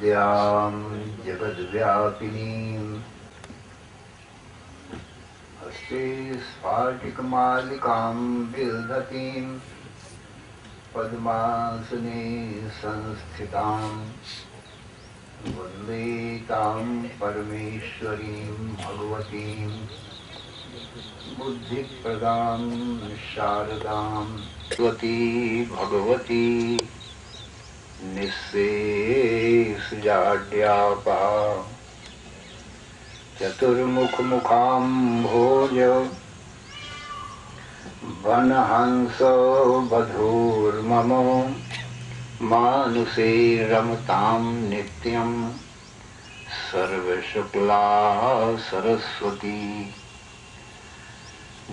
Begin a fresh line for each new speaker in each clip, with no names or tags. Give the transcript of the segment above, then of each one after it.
विद्यां जगद्व्यापिनीं हस्ते स्फाटिकमालिकां विदधतीं पद्मासने संस्थितां वन्दे तां परमेश्वरीं भगवतीं बुद्धिप्रदां शारदां भगवती निःशेषजाड्यापा चतुर्मुखमुखाम्भोज वनहंस वधूर्मम मानुषे रमतां नित्यं सर्वशुक्ला सरस्वती।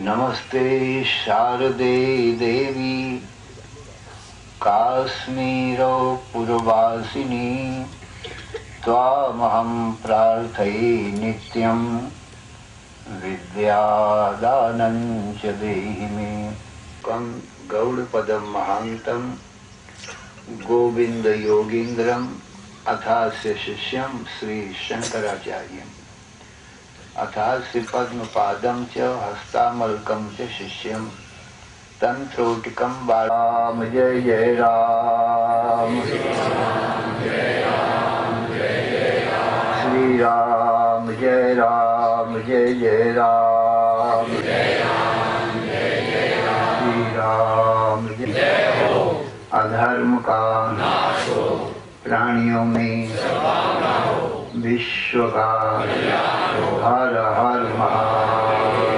नमस्ते शारदे देवी काश्मीरो पुरवासिनी त्वामहं प्रार्थये नित्यं विद्यादानं च देहि मे। कं गौड़पदं महान्तं गोविंद योगीन्द्रम अथास्य शिष्यं श्री शंकराचार्यम् अथास्य पद्मपादं च हस्तामलकं च शिष्यं तंत्रोटिकं राम जय जय राम श्री राम जय जय राम श्री राम जय हो। अधर्म का नाश हो, प्राणियों में विश्व का हर हर महादेव।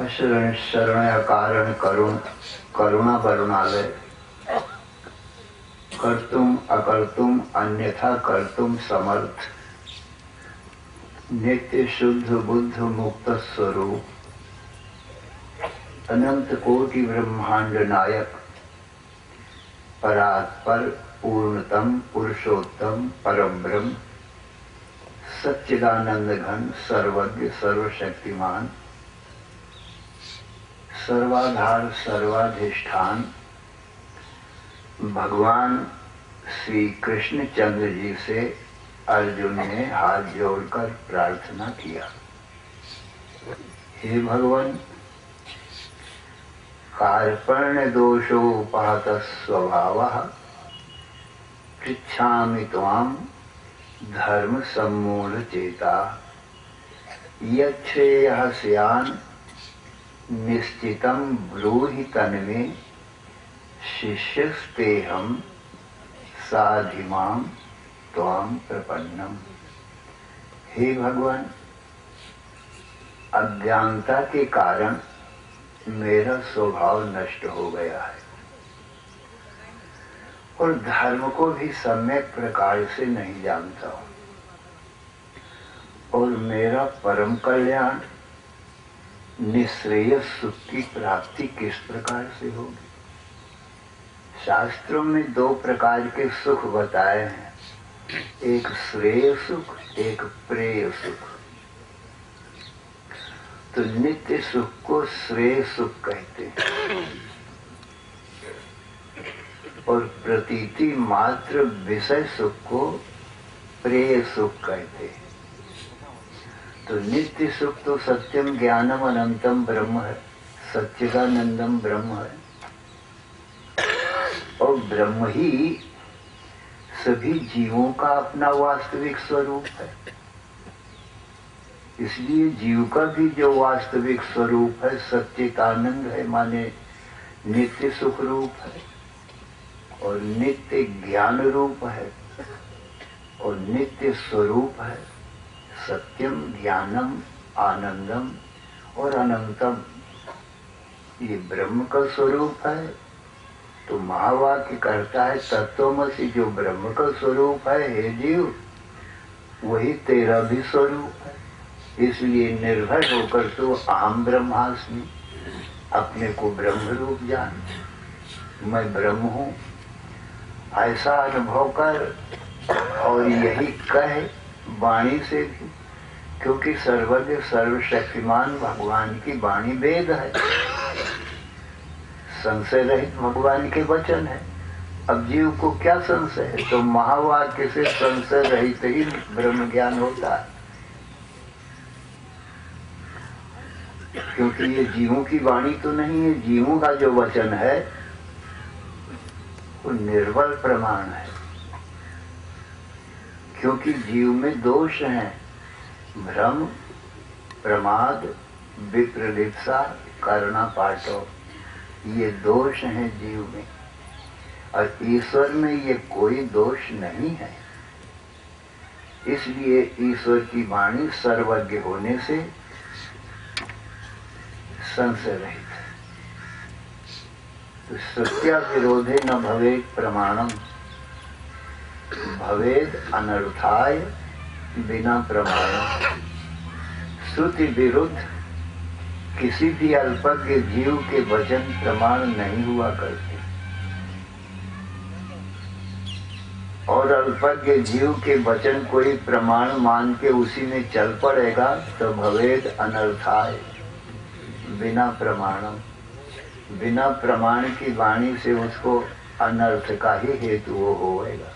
अशरण शरण कारण करुण करुणा वरुणालय कर्तुम अकर्तुम अन्यथा कर्तुम समर्थ नित्य शुद्ध बुद्ध मुक्त स्वरूप अनंत कोटि ब्रह्मांड नायक परात्पर पूर्णतम पुरुषोत्तम परम ब्रह्म सच्चिदानंद घन सर्वज्ञ सर्वशक्तिमान सर्वाधार सर्वाधिष्ठान भगवान श्री कृष्ण चंद्र जी से अर्जुन ने हाथ जोड़कर प्रार्थना किया, हे भगवान कार्पण्य दोषोपहत स्वभावः पृच्छामि त्वां धर्म सम्मूढ़ चेता यच्छ्रेयः स्यान् निश्चितं ब्रूहि तन्मे शिष्यस्तेहं साधिमां त्वां प्रपन्नम्। हे भगवान अज्ञानता के कारण मेरा स्वभाव नष्ट हो गया है और धर्म को भी सम्यक प्रकार से नहीं जानता हूं और मेरा परम कल्याण निःश्रेय सुख की प्राप्ति किस प्रकार से होगी। शास्त्रों में दो प्रकार के सुख बताए हैं, एक श्रेय सुख एक प्रेय सुख। तो नित्य सुख को श्रेय सुख कहते हैं और प्रतीति मात्र विषय सुख को प्रेय सुख कहते हैं। तो नित्य सुख तो सत्यम ज्ञानम अनंतम ब्रह्म है, सच्चिदानंदम ब्रह्म है और ब्रह्म ही सभी जीवों का अपना वास्तविक स्वरूप है। इसलिए जीव का भी जो वास्तविक स्वरूप है सच्चिदानंद है, माने नित्य सुख रूप है और नित्य ज्ञान रूप है और नित्य स्वरूप है। सत्यम ज्ञानम आनंदम और अनंतम ये ब्रह्म का स्वरूप है। तो महावाक्य कहता है तत्वमसि जो ब्रह्म का स्वरूप है हे जीव वही तेरा भी स्वरूप है। इसलिए निर्भय होकर तो अहम ब्रह्मास्मि अपने को ब्रह्म रूप जान, मैं ब्रह्म हूँ ऐसा अनुभव कर और यही कहे वाणी से भी, क्योंकि सर्वज्ञ सर्वशक्तिमान भगवान की वाणी वेद है। संशय रहित भगवान के वचन है। अब जीव को क्या संशय है? तो महावाक्य से संशय रहित ही ब्रह्म ज्ञान होता है, क्योंकि ये जीवों की वाणी तो नहीं है। जीवों का जो वचन है वो निर्बल प्रमाण है, क्योंकि जीव में दोष हैं, भ्रम, प्रमाद, विप्रलिप्सा, करना पाटो, ये दोष हैं जीव में। और ईश्वर में ये कोई दोष नहीं है। इसलिए ईश्वर की वाणी सर्वज्ञ होने से संशय रहित है। तो सत्या विरोधे न भवेत् प्रमाणम, भवेद अनर्थाय बिना प्रमाण। श्रुति विरुद्ध किसी भी अल्पज्ञ जीव के वचन प्रमाण नहीं हुआ करते, और अल्पज्ञ जीव के वचन कोई प्रमाण मान के उसी में चल पड़ेगा तो भवेद अनर्थाय बिना प्रमाणम, बिना प्रमाण की वाणी से उसको अनर्थ का ही हेतु वो होएगा।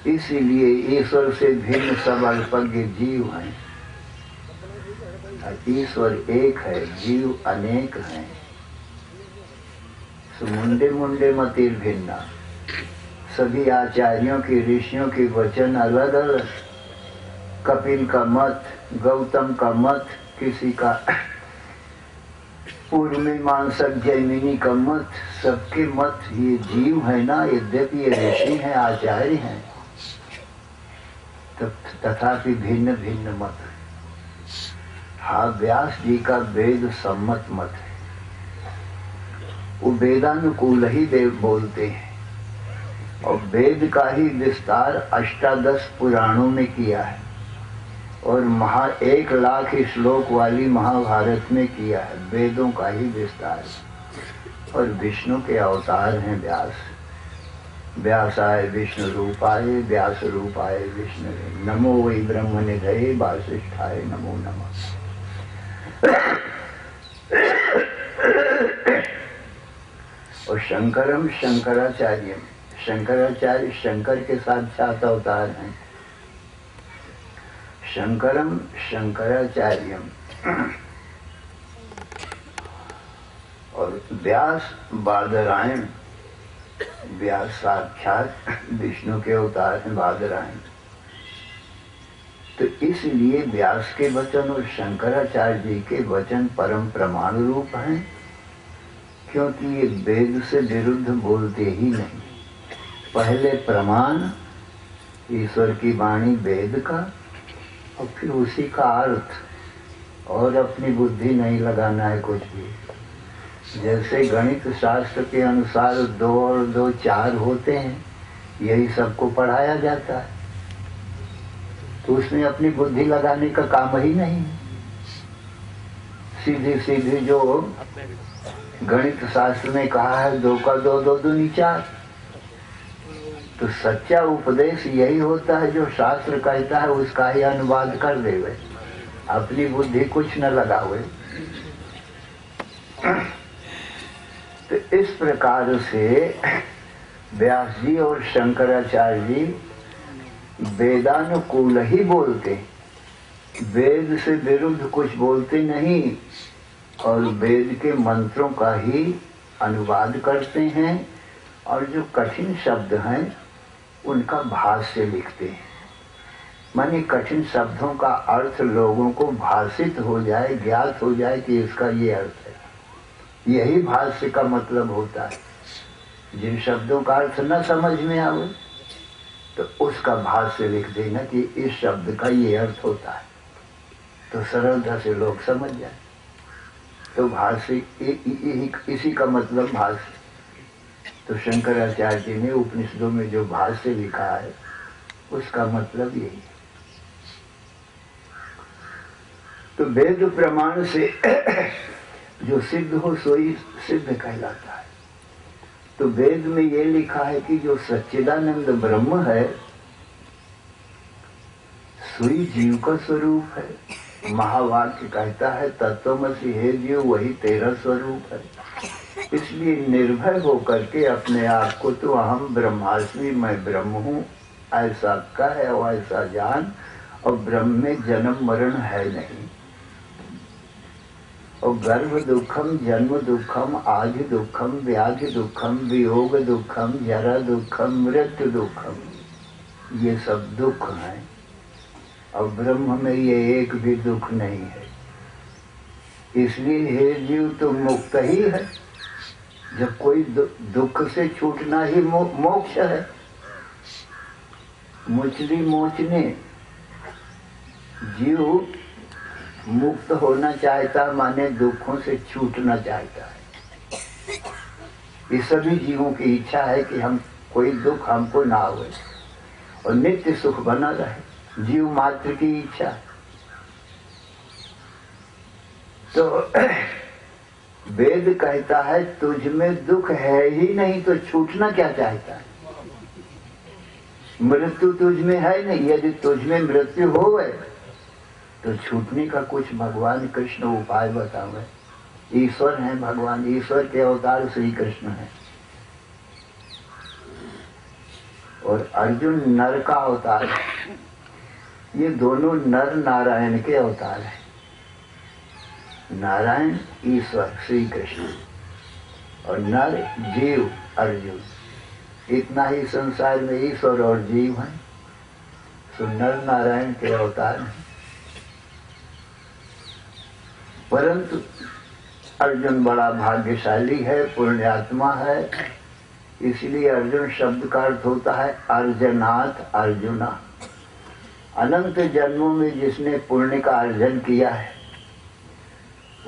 इसीलिए ईश्वर से भिन्न सब अल्पज्ञ जीव हैं। ईश्वर एक है, जीव अनेक हैं। मुंडे मुंडे मतिर भिन्ना, सभी आचार्यों के, ऋषियों के वचन अलग अलग। कपिल का मत, गौतम का मत, किसी का पूर्व मीमांसक जैमिनी का मत, सबके मत ये जीव है ना। यद्यपि ये ऋषि हैं, आचार्य हैं, तथापि भिन्न भिन्न मत। हाँ, व्यास जी का वेद सम्मत मत है, वो वेदानुकूल ही देव बोलते हैं, और वेद का ही विस्तार अष्टादश पुराणों में किया है, और 1,00,000 श्लोक वाली महाभारत में किया है। वेदों का ही विस्तार, और विष्णु के अवतार हैं व्यास। व्यासाय विष्णु रूपाय व्यास रूपाय विष्णु, नमो वै ब्रह्म निधये वासिष्ठाय नमो नमः। और शंकरम शंकराचार्य, शंकराचार्य शंकर के साक्षात अवतार हैं। शंकरम शंकराचार्यम, और व्यास बादरायण, व्यास साक्षात विष्णु के अवतार हैं, बादरायण। तो इसलिए व्यास के वचन और शंकराचार्य जी के वचन परम प्रमाण रूप हैं, क्योंकि ये वेद से विरुद्ध बोलते ही नहीं। पहले प्रमाण ईश्वर की वाणी वेद का, और फिर उसी का अर्थ, और अपनी बुद्धि नहीं लगाना है कुछ भी। जैसे गणित शास्त्र के अनुसार 2 और 2 4 होते हैं, यही सबको पढ़ाया जाता है, तो उसमें अपनी बुद्धि लगाने का काम ही नहीं। सीधे सीधे जो गणित शास्त्र में कहा है 2 का 2 2 दूनी 4, तो सच्चा उपदेश यही होता है जो शास्त्र कहता है उसका ही अनुवाद कर देवे, अपनी बुद्धि कुछ न लगावे। तो इस प्रकार से व्यास जी और शंकराचार्य जी वेदानुकूल ही बोलते, वेद से विरुद्ध कुछ बोलते नहीं, और वेद के मंत्रों का ही अनुवाद करते हैं, और जो कठिन शब्द हैं उनका भाष्य लिखते हैं। माने कठिन शब्दों का अर्थ लोगों को भाषित हो जाए, ज्ञात हो जाए कि इसका ये अर्थ है। यही भाष्य का मतलब होता है। जिन शब्दों का अर्थ न समझ में आवे तो उसका भाष्य लिख देना कि इस शब्द का ये अर्थ होता है, तो सरलता से लोग समझ जाए। तो भाष्य इसी का मतलब भाष्य। तो शंकराचार्य जी ने उपनिषदों में जो भाष्य लिखा है उसका मतलब यही है। तो वेद प्रमाण से जो सिद्ध हो सोई सिद्ध कहलाता है। तो वेद में ये लिखा है कि जो सच्चिदानंद ब्रह्म है सोई जीव का स्वरूप है। महावाक्य कहता है तत्वमसि हे जीव वही तेरा स्वरूप है। इसलिए निर्भय होकर के अपने आप को तो अहम ब्रह्मास्मि मैं ब्रह्म हूँ ऐसा कह और ऐसा जान, और ब्रह्म में जन्म मरण है नहीं। और गर्भ दुखम जन्म दुखम आदि दुखम व्याधि दुखम वियोग दुखम जरा दुखम मृत्यु दुखम, ये सब दुख हैं। और ब्रह्म में ये एक भी दुख नहीं है। इसलिए हे जीव तो मुक्त ही है। जब कोई दुख से छूटना ही मोक्ष है। मुचली मोचने जीव मुक्त होना चाहता माने दुखों से छूटना चाहता है। ये सभी जीवों की इच्छा है कि हम कोई दुख हमको ना हो और नित्य सुख बना रहे, जीव मात्र की इच्छा। तो वेद कहता है तुझ में दुख है ही नहीं तो छूटना क्या चाहता है। मृत्यु तुझ में है नहीं, यदि तुझ में मृत्यु हो गए तो छूटने का कुछ भगवान कृष्ण उपाय बतावे। ईश्वर हैं भगवान, ईश्वर के अवतार श्री कृष्ण है और अर्जुन नर का अवतार है। ये दोनों नर नारायण के अवतार हैं। नारायण ईश्वर श्री कृष्ण और नर जीव अर्जुन। इतना ही संसार में ईश्वर और जीव हैं, तो नर नारायण के अवतार हैं। परंतु अर्जुन बड़ा भाग्यशाली है, पुण्यात्मा है। इसलिए अर्जुन शब्द का अर्थ होता है अर्जनाथ अर्जुना। अनंत जन्मों में जिसने पुण्य का अर्जन किया है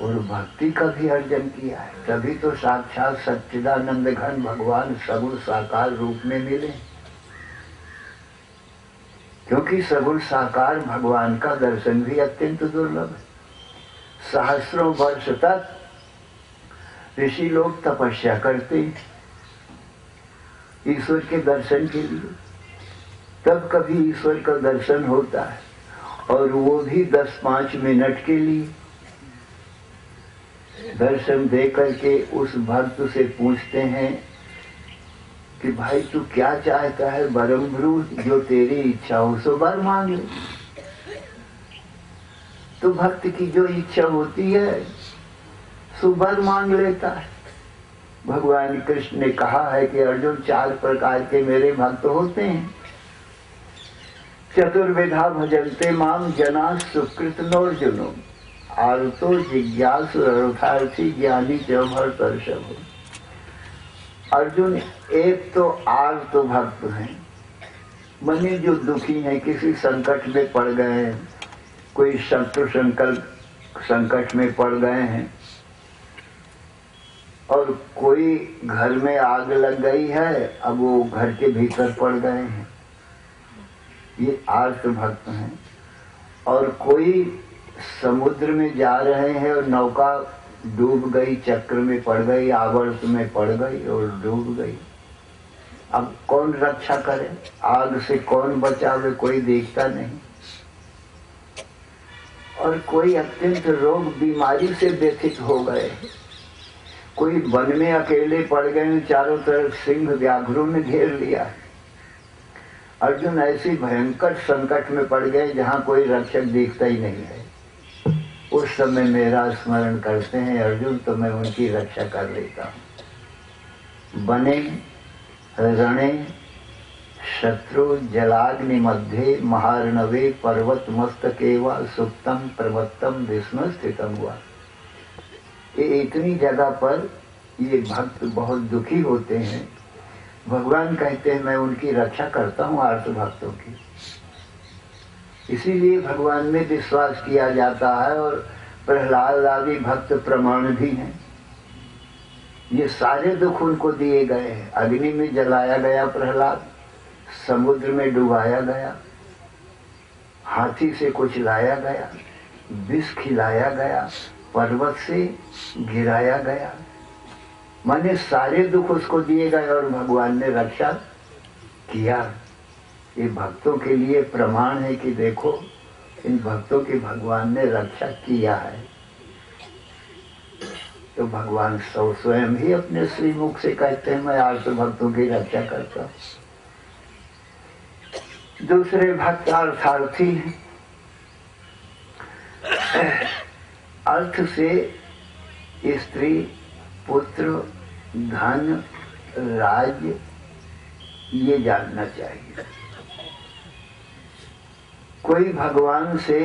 और भक्ति का भी अर्जन किया है, तभी तो साक्षात सच्चिदानंद घन भगवान सगुण साकार रूप में मिले। क्योंकि सगुण साकार भगवान का दर्शन भी अत्यंत दुर्लभ है। सहस्रों वर्ष तक ऋषि लोग तपस्या करते हैं ईश्वर के दर्शन के लिए, तब कभी ईश्वर का दर्शन होता है और वो भी 10-5 मिनट के लिए। दर्शन दे करके उस भक्त से पूछते हैं कि भाई तू क्या चाहता है, बरमब्रू जो तेरी इच्छा हो सो वर मांग ले। तो भक्त की जो इच्छा होती है सो वर मांग लेता है। भगवान कृष्ण ने कहा है कि अर्जुन 4 प्रकार के मेरे भक्त होते हैं। चतुर्विधा भजन्ते माम जना सुकृत नोर्जुनो आर्तो जिज्ञासु अर्थार्थी ज्ञानी च भरतर्षभ। अर्जुन एक तो आर्त भक्त हैं, मने जो दुखी हैं, किसी संकट में पड़ गए हैं, कोई शत्रु संकट में पड़ गए हैं और कोई घर में आग लग गई है, अब वो घर के भीतर पड़ गए हैं, ये आर्त भक्त हैं। और कोई समुद्र में जा रहे हैं और नौका डूब गई, चक्र में पड़ गई, आवर्त में पड़ गई और डूब गई। अब कौन रक्षा करे, आग से कौन बचावे, कोई देखता नहीं। और कोई अत्यंत रोग बीमारी से व्यथित हो गए, कोई वन में अकेले पड़ गए, चारों तरफ सिंह व्याघ्रों ने घेर लिया। अर्जुन ऐसी भयंकर संकट में पड़ गए जहां कोई रक्षक दिखता ही नहीं है। उस समय मेरा स्मरण करते हैं अर्जुन, तो मैं उनकी रक्षा कर लेता हूँ। बने रणे शत्रु जलाग्नि मध्य महारणवे पर्वत मस्तके व सुप्तम प्रवत्तम विष्णु स्थितम हुआ। ये इतनी जगह पर ये भक्त बहुत दुखी होते हैं। भगवान कहते हैं मैं उनकी रक्षा करता हूँ आर्त भक्तों की। इसीलिए भगवान में विश्वास किया जाता है और प्रहलाद आदि भक्त प्रमाण भी हैं। ये सारे दुख उनको दिए गए हैं। अग्नि में जलाया गया प्रहलाद, समुद्र में डुबाया गया, हाथी से कुछ लाया गया, विष खिलाया गया, पर्वत से गिराया गया, माने सारे दुख उसको दिए गए और भगवान ने रक्षा किया। ये भक्तों के लिए प्रमाण है कि देखो इन भक्तों की भगवान ने रक्षा किया है। तो भगवान स्वयं ही अपने श्रीमुख से कहते हैं मैं आर्त भक्तों की रक्षा करता हूं। दूसरे भक्त अर्थार्थी हैं। अर्थ से स्त्री, पुत्र, धन, राज्य ये जानना चाहिए। कोई भगवान से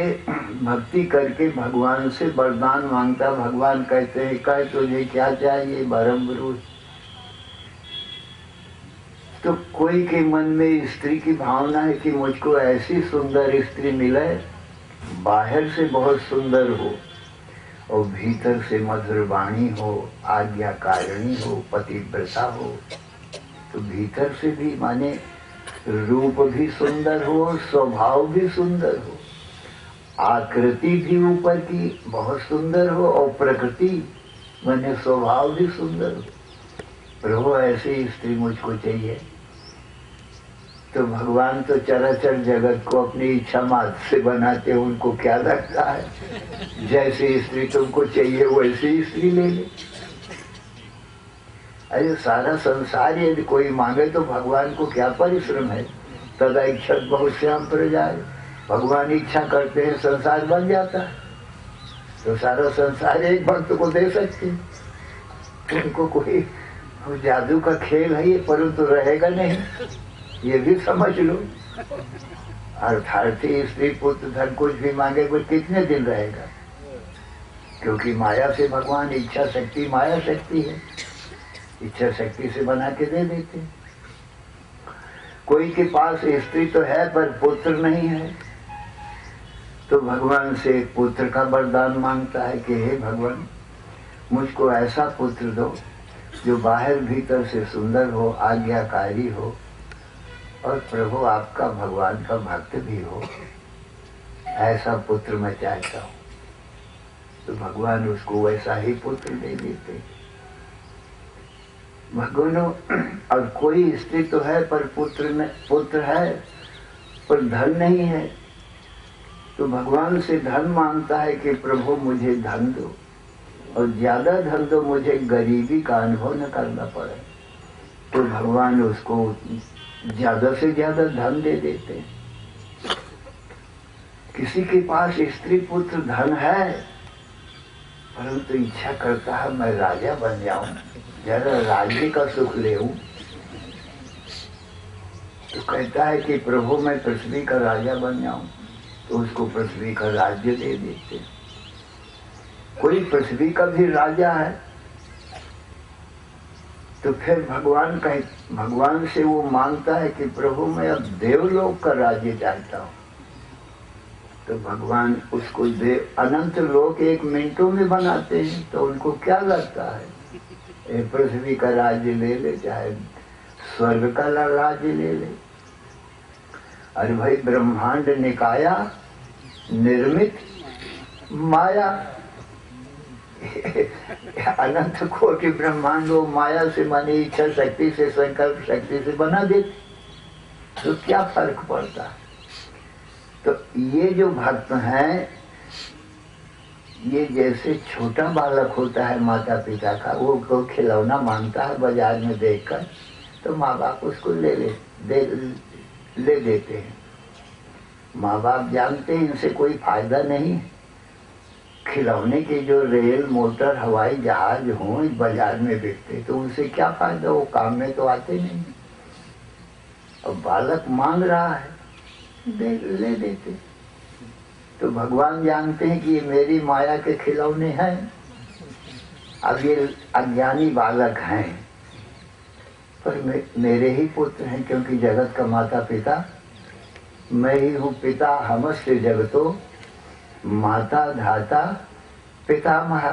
भक्ति करके भगवान से वरदान मांगता, भगवान कहते हैं कह तुझे क्या चाहिए बरम्बरू। तो कोई के मन में स्त्री की भावना है कि मुझको ऐसी सुंदर स्त्री मिले, बाहर से बहुत सुंदर हो और भीतर से मधुर वाणी हो, आज्ञाकारिणी हो, पतिव्रता हो। तो भीतर से भी माने रूप भी सुंदर हो, स्वभाव भी सुंदर हो, आकृति भी ऊपर की बहुत सुंदर हो और प्रकृति माने स्वभाव भी सुंदर हो। प्रभु ऐसी स्त्री मुझको चाहिए। तो भगवान तो चराचर जगत को अपनी इच्छा मात्र से बनाते हैं, उनको क्या लगता है जैसी स्त्री तुमको चाहिए वैसी स्त्री ले ले। अरे सारा संसार यदि कोई मांगे तो भगवान को क्या परिश्रम है। तदा इच्छा बहुत श्याम प्रजा, भगवान इच्छा करते हैं संसार बन जाता है। तो सारा संसार एक भक्त को दे सकते हैं। उनको कोई जादू का खेल है ये, परंतु रहेगा नहीं, ये भी समझ लो। अर्थार्थी स्त्री, पुत्र, धन कुछ भी मांगे वो कितने दिन रहेगा, क्योंकि माया से भगवान इच्छा शक्ति, माया शक्ति है, इच्छा शक्ति से बना के दे देते। कोई के पास स्त्री तो है पर पुत्र नहीं है, तो भगवान से पुत्र का वरदान मांगता है कि हे भगवान मुझको ऐसा पुत्र दो जो बाहर भीतर से सुंदर हो, आज्ञाकारी हो और प्रभु आपका भगवान का भक्त भी हो, ऐसा पुत्र मैं चाहता हूँ। तो भगवान उसको वैसा ही पुत्र दे देते। भगवानों और कोई स्त्री तो है पर पुत्र है पर धन नहीं है, तो भगवान से धन मांगता है कि प्रभु मुझे धन दो और ज्यादा धन दो, मुझे गरीबी का अनुभव न करना पड़े। तो भगवान उसको ज्यादा से ज्यादा धन दे देते हैं। किसी के पास स्त्री, पुत्र, धन है परंतु इच्छा करता है मैं राजा बन जाऊं, जरा राज्य का सुख ले। तो कहता है कि प्रभु मैं पृथ्वी का राजा बन जाऊं, तो उसको पृथ्वी का राज्य दे देते। कोई पृथ्वी का भी राजा है तो फिर भगवान से वो मांगता है कि प्रभु मैं अब देवलोक का राज्य चाहता हूं। तो भगवान उसको अनंत लोक एक मिनटों में बनाते हैं। तो उनको क्या लगता है पृथ्वी का राज्य ले ले, चाहे स्वर्ग का राज्य ले ले। अरे भाई ब्रह्मांड निकाया निर्मित माया, अनंत कोटि ब्रह्मांड वो माया से माने इच्छा शक्ति से, संकल्प शक्ति से बना देते, तो क्या फर्क पड़ता। तो ये जो भक्त हैं, ये जैसे छोटा बालक होता है माता पिता का, वो को खिलौना मांगता है बाजार में देखकर, तो माँ बाप उसको ले देते हैं। माँ बाप जानते हैं इनसे कोई फायदा नहीं। खिलौने के जो रेल, मोटर, हवाई जहाज हों बाजार में बिकते, तो उनसे क्या फायदा, वो काम में तो आते नहीं। और बालक मांग रहा है, ले देते। तो भगवान जानते हैं कि ये मेरी माया के खिलौने हैं। अब ये अज्ञानी बालक हैं पर मेरे ही पुत्र हैं, क्योंकि जगत का माता पिता मैं ही हूँ। पिता हमस्य जगतो माता धाता पितामह,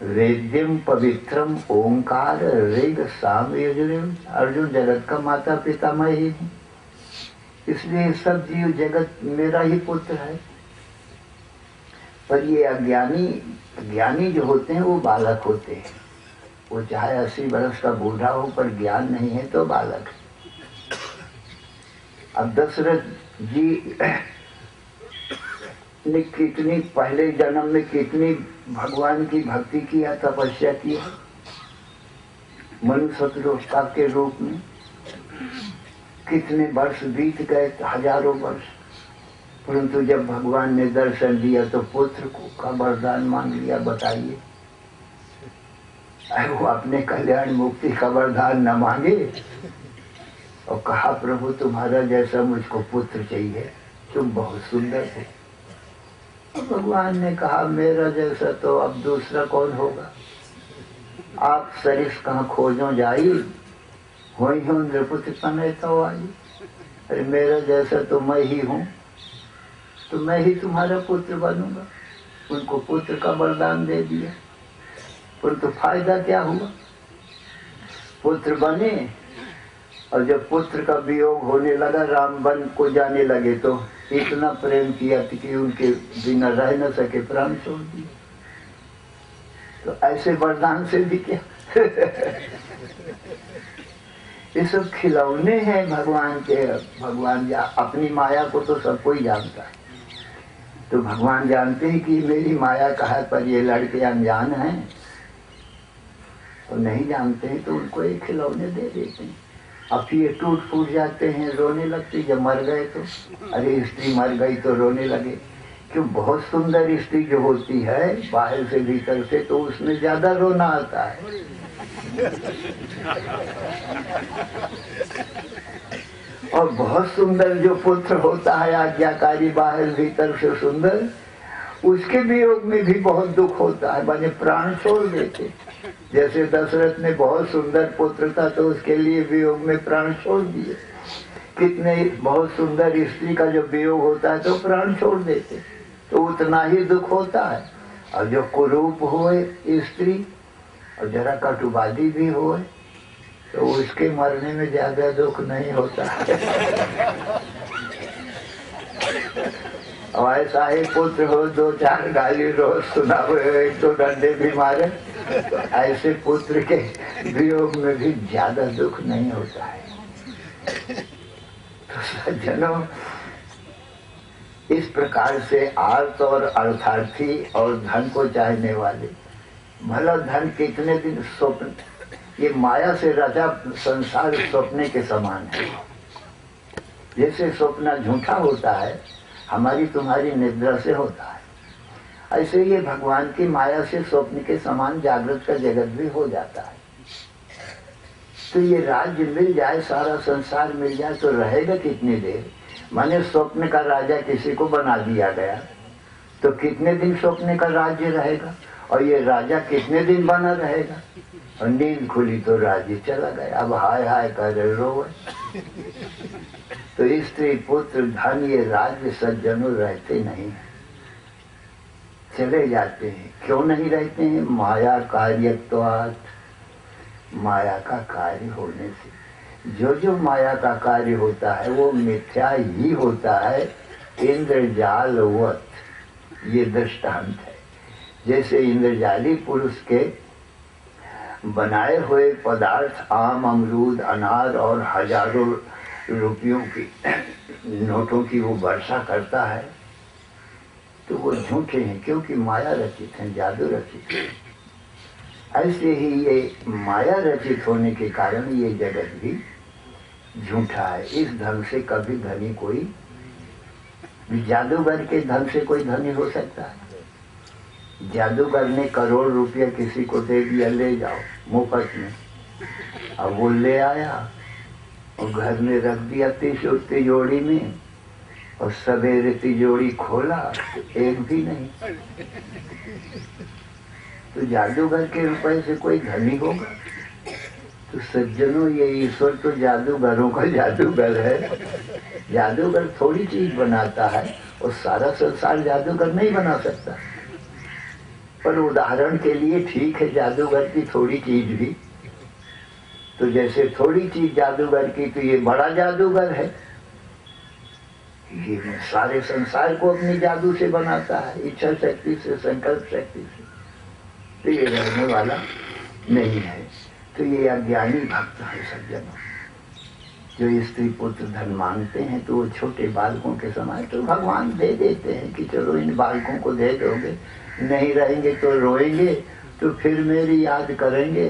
वेद्यम पवित्रम ओंकार ऋग साम यजुर्वेद। अर्जुन जगत का माता पिता मैं ही हूँ, इसलिए सब जीव जगत मेरा ही पुत्र है। पर ये ज्ञानी जो होते हैं वो बालक होते हैं। वो चाहे 80 वर्ष का बूढ़ा हो पर ज्ञान नहीं है तो बालक है। अब दशरथ जी ने कितनी पहले जन्म में कितनी भगवान की भक्ति किया, तपस्या किया मनुष्य के रूप में। कितने वर्ष बीत गए, हजारों वर्ष, परंतु जब भगवान ने दर्शन दिया तो पुत्र को का वरदान मांग लिया। बताइए, वो अपने कल्याण मुक्ति का वरदान न मांगे और कहा प्रभु तुम्हारा जैसा मुझको पुत्र चाहिए, तुम बहुत सुंदर हो। तो भगवान ने कहा मेरा जैसा तो अब दूसरा कौन होगा, आप सरिस कहाँ खोजो जाई, हो नृपुत्र तनयता आई। अरे मेरा जैसा तो मैं ही हूँ, तो मैं ही तुम्हारा पुत्र बनूंगा। उनको पुत्र का वरदान दे दिया, परंतु फायदा क्या हुआ, पुत्र बने और जब पुत्र का वियोग होने लगा, राम वन को जाने लगे तो इतना प्रेम किया कि उनके बिना रह न सके, प्राण छोड़ दिए। तो ऐसे वरदान से भी क्या ये सब खिलौने हैं भगवान के। भगवान अपनी माया को तो सब कोई जानता है, तो भगवान जानते हैं कि मेरी माया कहाँ, पर ये लड़के अनजान हैं और नहीं जानते हैं तो उनको एक खिलौने दे देते हैं। अब ये टूट फूट जाते हैं, रोने लगते। जब मर गए तो अरे स्त्री मर गई तो रोने लगे, क्यों बहुत सुंदर स्त्री जो होती है बाहर से भीतर से, तो उसमें ज्यादा रोना आता है। और बहुत सुंदर जो पुत्र होता है आज्ञाकारी, बाहर भीतर से सुंदर, उसके वियोग में भी बहुत दुख होता है, माने प्राण छोड़ देते। जैसे दशरथ ने बहुत सुंदर पुत्र था तो उसके लिए वियोग में प्राण छोड़ दिए। कितने बहुत सुंदर स्त्री का जो वियोग होता है तो प्राण छोड़ देते, तो उतना ही दुख होता है। और जो कुरूप होए स्त्री और जरा कटुवादी भी होए तो उसके मरने में ज्यादा दुख नहीं होता है। और ऐसा ही पुत्र हो, दो चार गाली रोज सुनाओ, एक तो डंडे भी मारे, तो ऐसे पुत्र के वियोग में भी ज्यादा दुख नहीं होता है। तो सज्जनों, इस प्रकार से आर्त और अर्थार्थी और धन को चाहने वाले, भला धन कितने दिन स्वप्न, ये माया से रचा संसार स्वप्ने के समान है। जैसे स्वप्न झूठा होता है, हमारी तुम्हारी निद्रा से होता है, ऐसे ये भगवान की माया से स्वप्न के समान जागृत का जगत भी हो जाता है। तो ये राज्य मिल जाए, सारा संसार मिल जाए तो रहेगा कितनी देर। माने स्वप्न का राजा किसी को बना दिया गया तो कितने दिन स्वप्न का राज्य रहेगा, और ये राजा कितने दिन बना रहेगा। और नींद खुली तो राज्य चला गया, अब हाय हाय कर रोए। तो स्त्री पुत्र धन ये राज्य सज्जनों रहते नहीं, चले जाते हैं। क्यों नहीं रहते हैं, माया कार्यत्वात्, माया का कार्य होने से। जो जो माया का कार्य होता है वो मिथ्या ही होता है, इंद्रजालवत, ये दृष्टांत है। जैसे इंद्रजाली पुरुष के बनाए हुए पदार्थ आम, अमरूद, अनार और हजारों रुपयों की नोटों की वो वर्षा करता है, तो वो झूठे हैं क्योंकि माया रचित हैं, जादू रचित है। ऐसे ही ये माया रचित होने के कारण ये जगत भी झूठा है। इस धन से कभी धनी कोई, जादूगर के धन से कोई धनी हो सकता है? जादूगर ने करोड़ रुपया किसी को दे दिया, ले जाओ मुफ्त में, अब वो ले आया और घर में रख दिया तिजोरी में, और सवेरे तिजोरी खोला तो एक भी नहीं। तो जादूगर के रुपए से कोई धनी होगा? तो सज्जनों, ये ईश्वर तो जादूगरों का जादूगर है। जादूगर थोड़ी चीज बनाता है और सारा संसार जादूगर नहीं बना सकता। पर उदाहरण के लिए ठीक है जादूगर की थोड़ी चीज भी, तो जैसे थोड़ी चीज जादूगर की, तो ये बड़ा जादूगर है, ये सारे संसार को अपनी जादू से बनाता है, इच्छा शक्ति से, संकल्प शक्ति से। तो ये रहने वाला नहीं है। तो ये अज्ञानी भक्त है सज्जनों। जो स्त्री पुत्र धन मांगते हैं तो वो छोटे बालकों के समान तो भगवान दे देते हैं कि चलो इन बालकों को दे दोगे, नहीं रहेंगे तो रोएंगे, तो फिर मेरी याद करेंगे।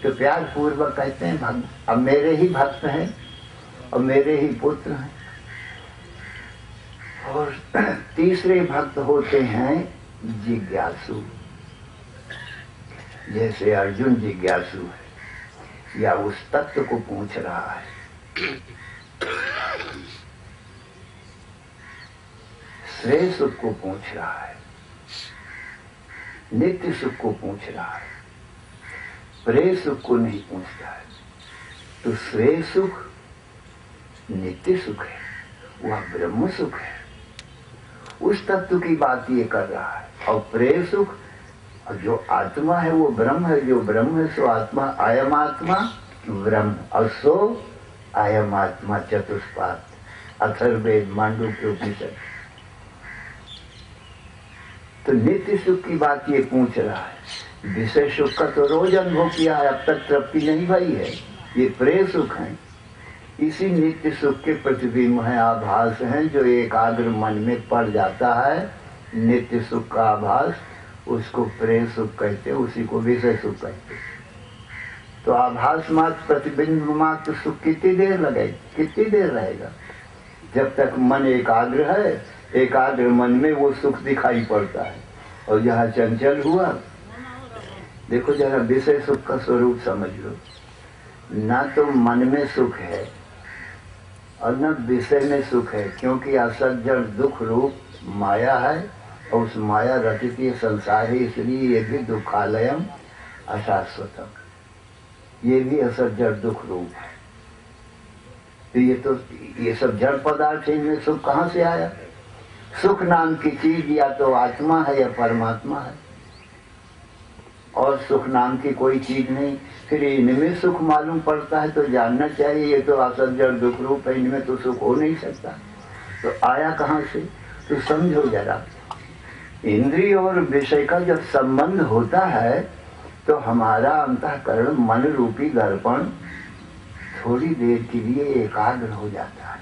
तो प्यार पूर्वक कहते हैं अब मेरे ही भक्त हैं और मेरे ही पुत्र हैं। और तीसरे भक्त होते हैं जिज्ञासु। जैसे अर्जुन जिज्ञासु है या उस तत्व को पूछ रहा है, श्रेय सुख को पूछ रहा है, नित्य सुख को पूछ रहा है, प्रेय सुख को नहीं पूछता है। तो श्रेय सुख नित्य सुख है, वह ब्रह्म सुख है, उस तत्व की बात ये कर रहा है। और प्रेय सुख जो आत्मा है वो ब्रह्म है, जो ब्रह्म है सो आत्मा, अयम आत्मा ब्रह्म और सो अयम आत्मा। चतुष्पाद अथर्ववेद मांडूक्य उपनिषद। तो नित्य सुख की बात ये पूछ रहा है। विषय सुख का तो रोज अनुभव किया है, अब तक तृप्ति नहीं भई है। ये प्रेय सुख है, इसी नित्य सुख के प्रतिबिंब है, आभास है, जो एकाग्र मन में पड़ जाता है। नित्य सुख का आभास, उसको प्रेय सुख कहते, उसी को विषय सुख कहते। तो आभास मात्र प्रतिबिंब मात्र सुख कितनी देर लगेगी, कितनी देर रहेगा? जब तक मन एकाग्र है, एकाग्र मन में वो सुख दिखाई पड़ता है। और जहाँ चंचल हुआ, देखो जरा विषय सुख का स्वरूप समझ लो। ना तो मन में सुख है और न विषय में सुख है, क्योंकि असत जड़ दुख रूप माया है और उस माया रचित ये संसार है, इसलिए ये भी दुखालयम अशाश्वतम, ये भी असत जड़ दुख रूप है। तो ये सब जड़ पदार्थ है, इनमें सुख कहाँ से आया? सुख नाम की चीज या तो आत्मा है या परमात्मा है, और सुख नाम की कोई चीज नहीं। फिर इनमें सुख मालूम पड़ता है तो जानना चाहिए ये तो असत जड़ दुख रूप है, इनमें तो सुख हो नहीं सकता। तो आया कहाँ से? तो समझो जरा, इंद्रिय और विषय का जब संबंध होता है तो हमारा अंतःकरण मन रूपी दर्पण थोड़ी देर के लिए एकाग्र हो जाता है।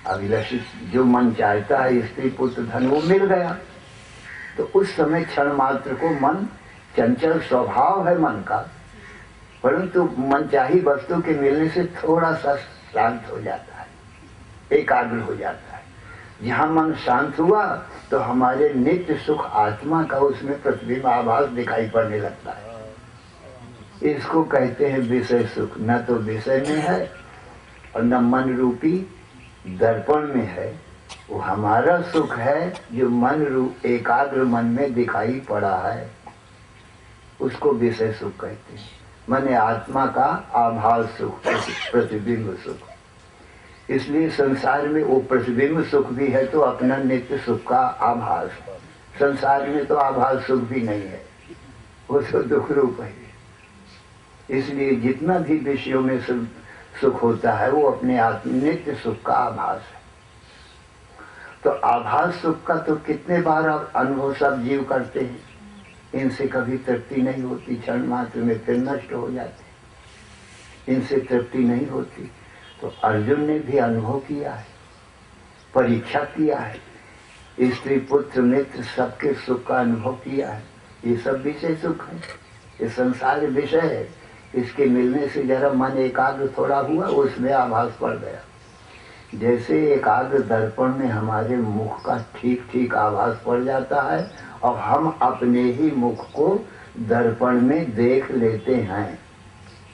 अभिलषित जो मन चाहता है, स्त्री पुत्र धन, वो मिल गया तो उस समय क्षण मात्र को मन, चंचल स्वभाव है मन का, परंतु मनचाही वस्तु के मिलने से थोड़ा सा शांत हो जाता है, एकाग्र हो जाता है। जहाँ मन शांत हुआ तो हमारे नित्य सुख आत्मा का उसमें प्रतिबिंब आभास दिखाई पड़ने लगता है। इसको कहते हैं विषय सुख। न तो विषय में है और न मन रूपी दर्पण में है, वो हमारा सुख है जो मन रूप एकाग्र मन में दिखाई पड़ा है, उसको विषय सुख कहते हैं। माने आत्मा का आभास सुख, प्रतिबिंब सुख। इसलिए संसार में वो प्रतिबिंब सुख भी है तो अपना नित्य सुख का आभास। संसार में तो आभास सुख भी नहीं है, वो तो दुख रूप है। इसलिए जितना भी विषयों में सुख होता है वो अपने नित्य सुख का आभास है। तो आभास सुख का तो कितने बार आप अनुभव सब जीव करते हैं, इनसे कभी तृप्ति नहीं होती, क्षण मात्र में फिर नष्ट हो जाते, इनसे तृप्ति नहीं होती। तो अर्जुन ने भी अनुभव किया है, परीक्षा किया है, स्त्री पुत्र मित्र सबके सुख का अनुभव किया है। ये सब विषय सुख है, ये संसार विषय है। इसके मिलने से जरा मन एकाग्र थोड़ा हुआ, उसमें आभास पड़ गया। जैसे एकाग्र दर्पण में हमारे मुख का ठीक ठीक आभास पड़ जाता है और हम अपने ही मुख को दर्पण में देख लेते हैं।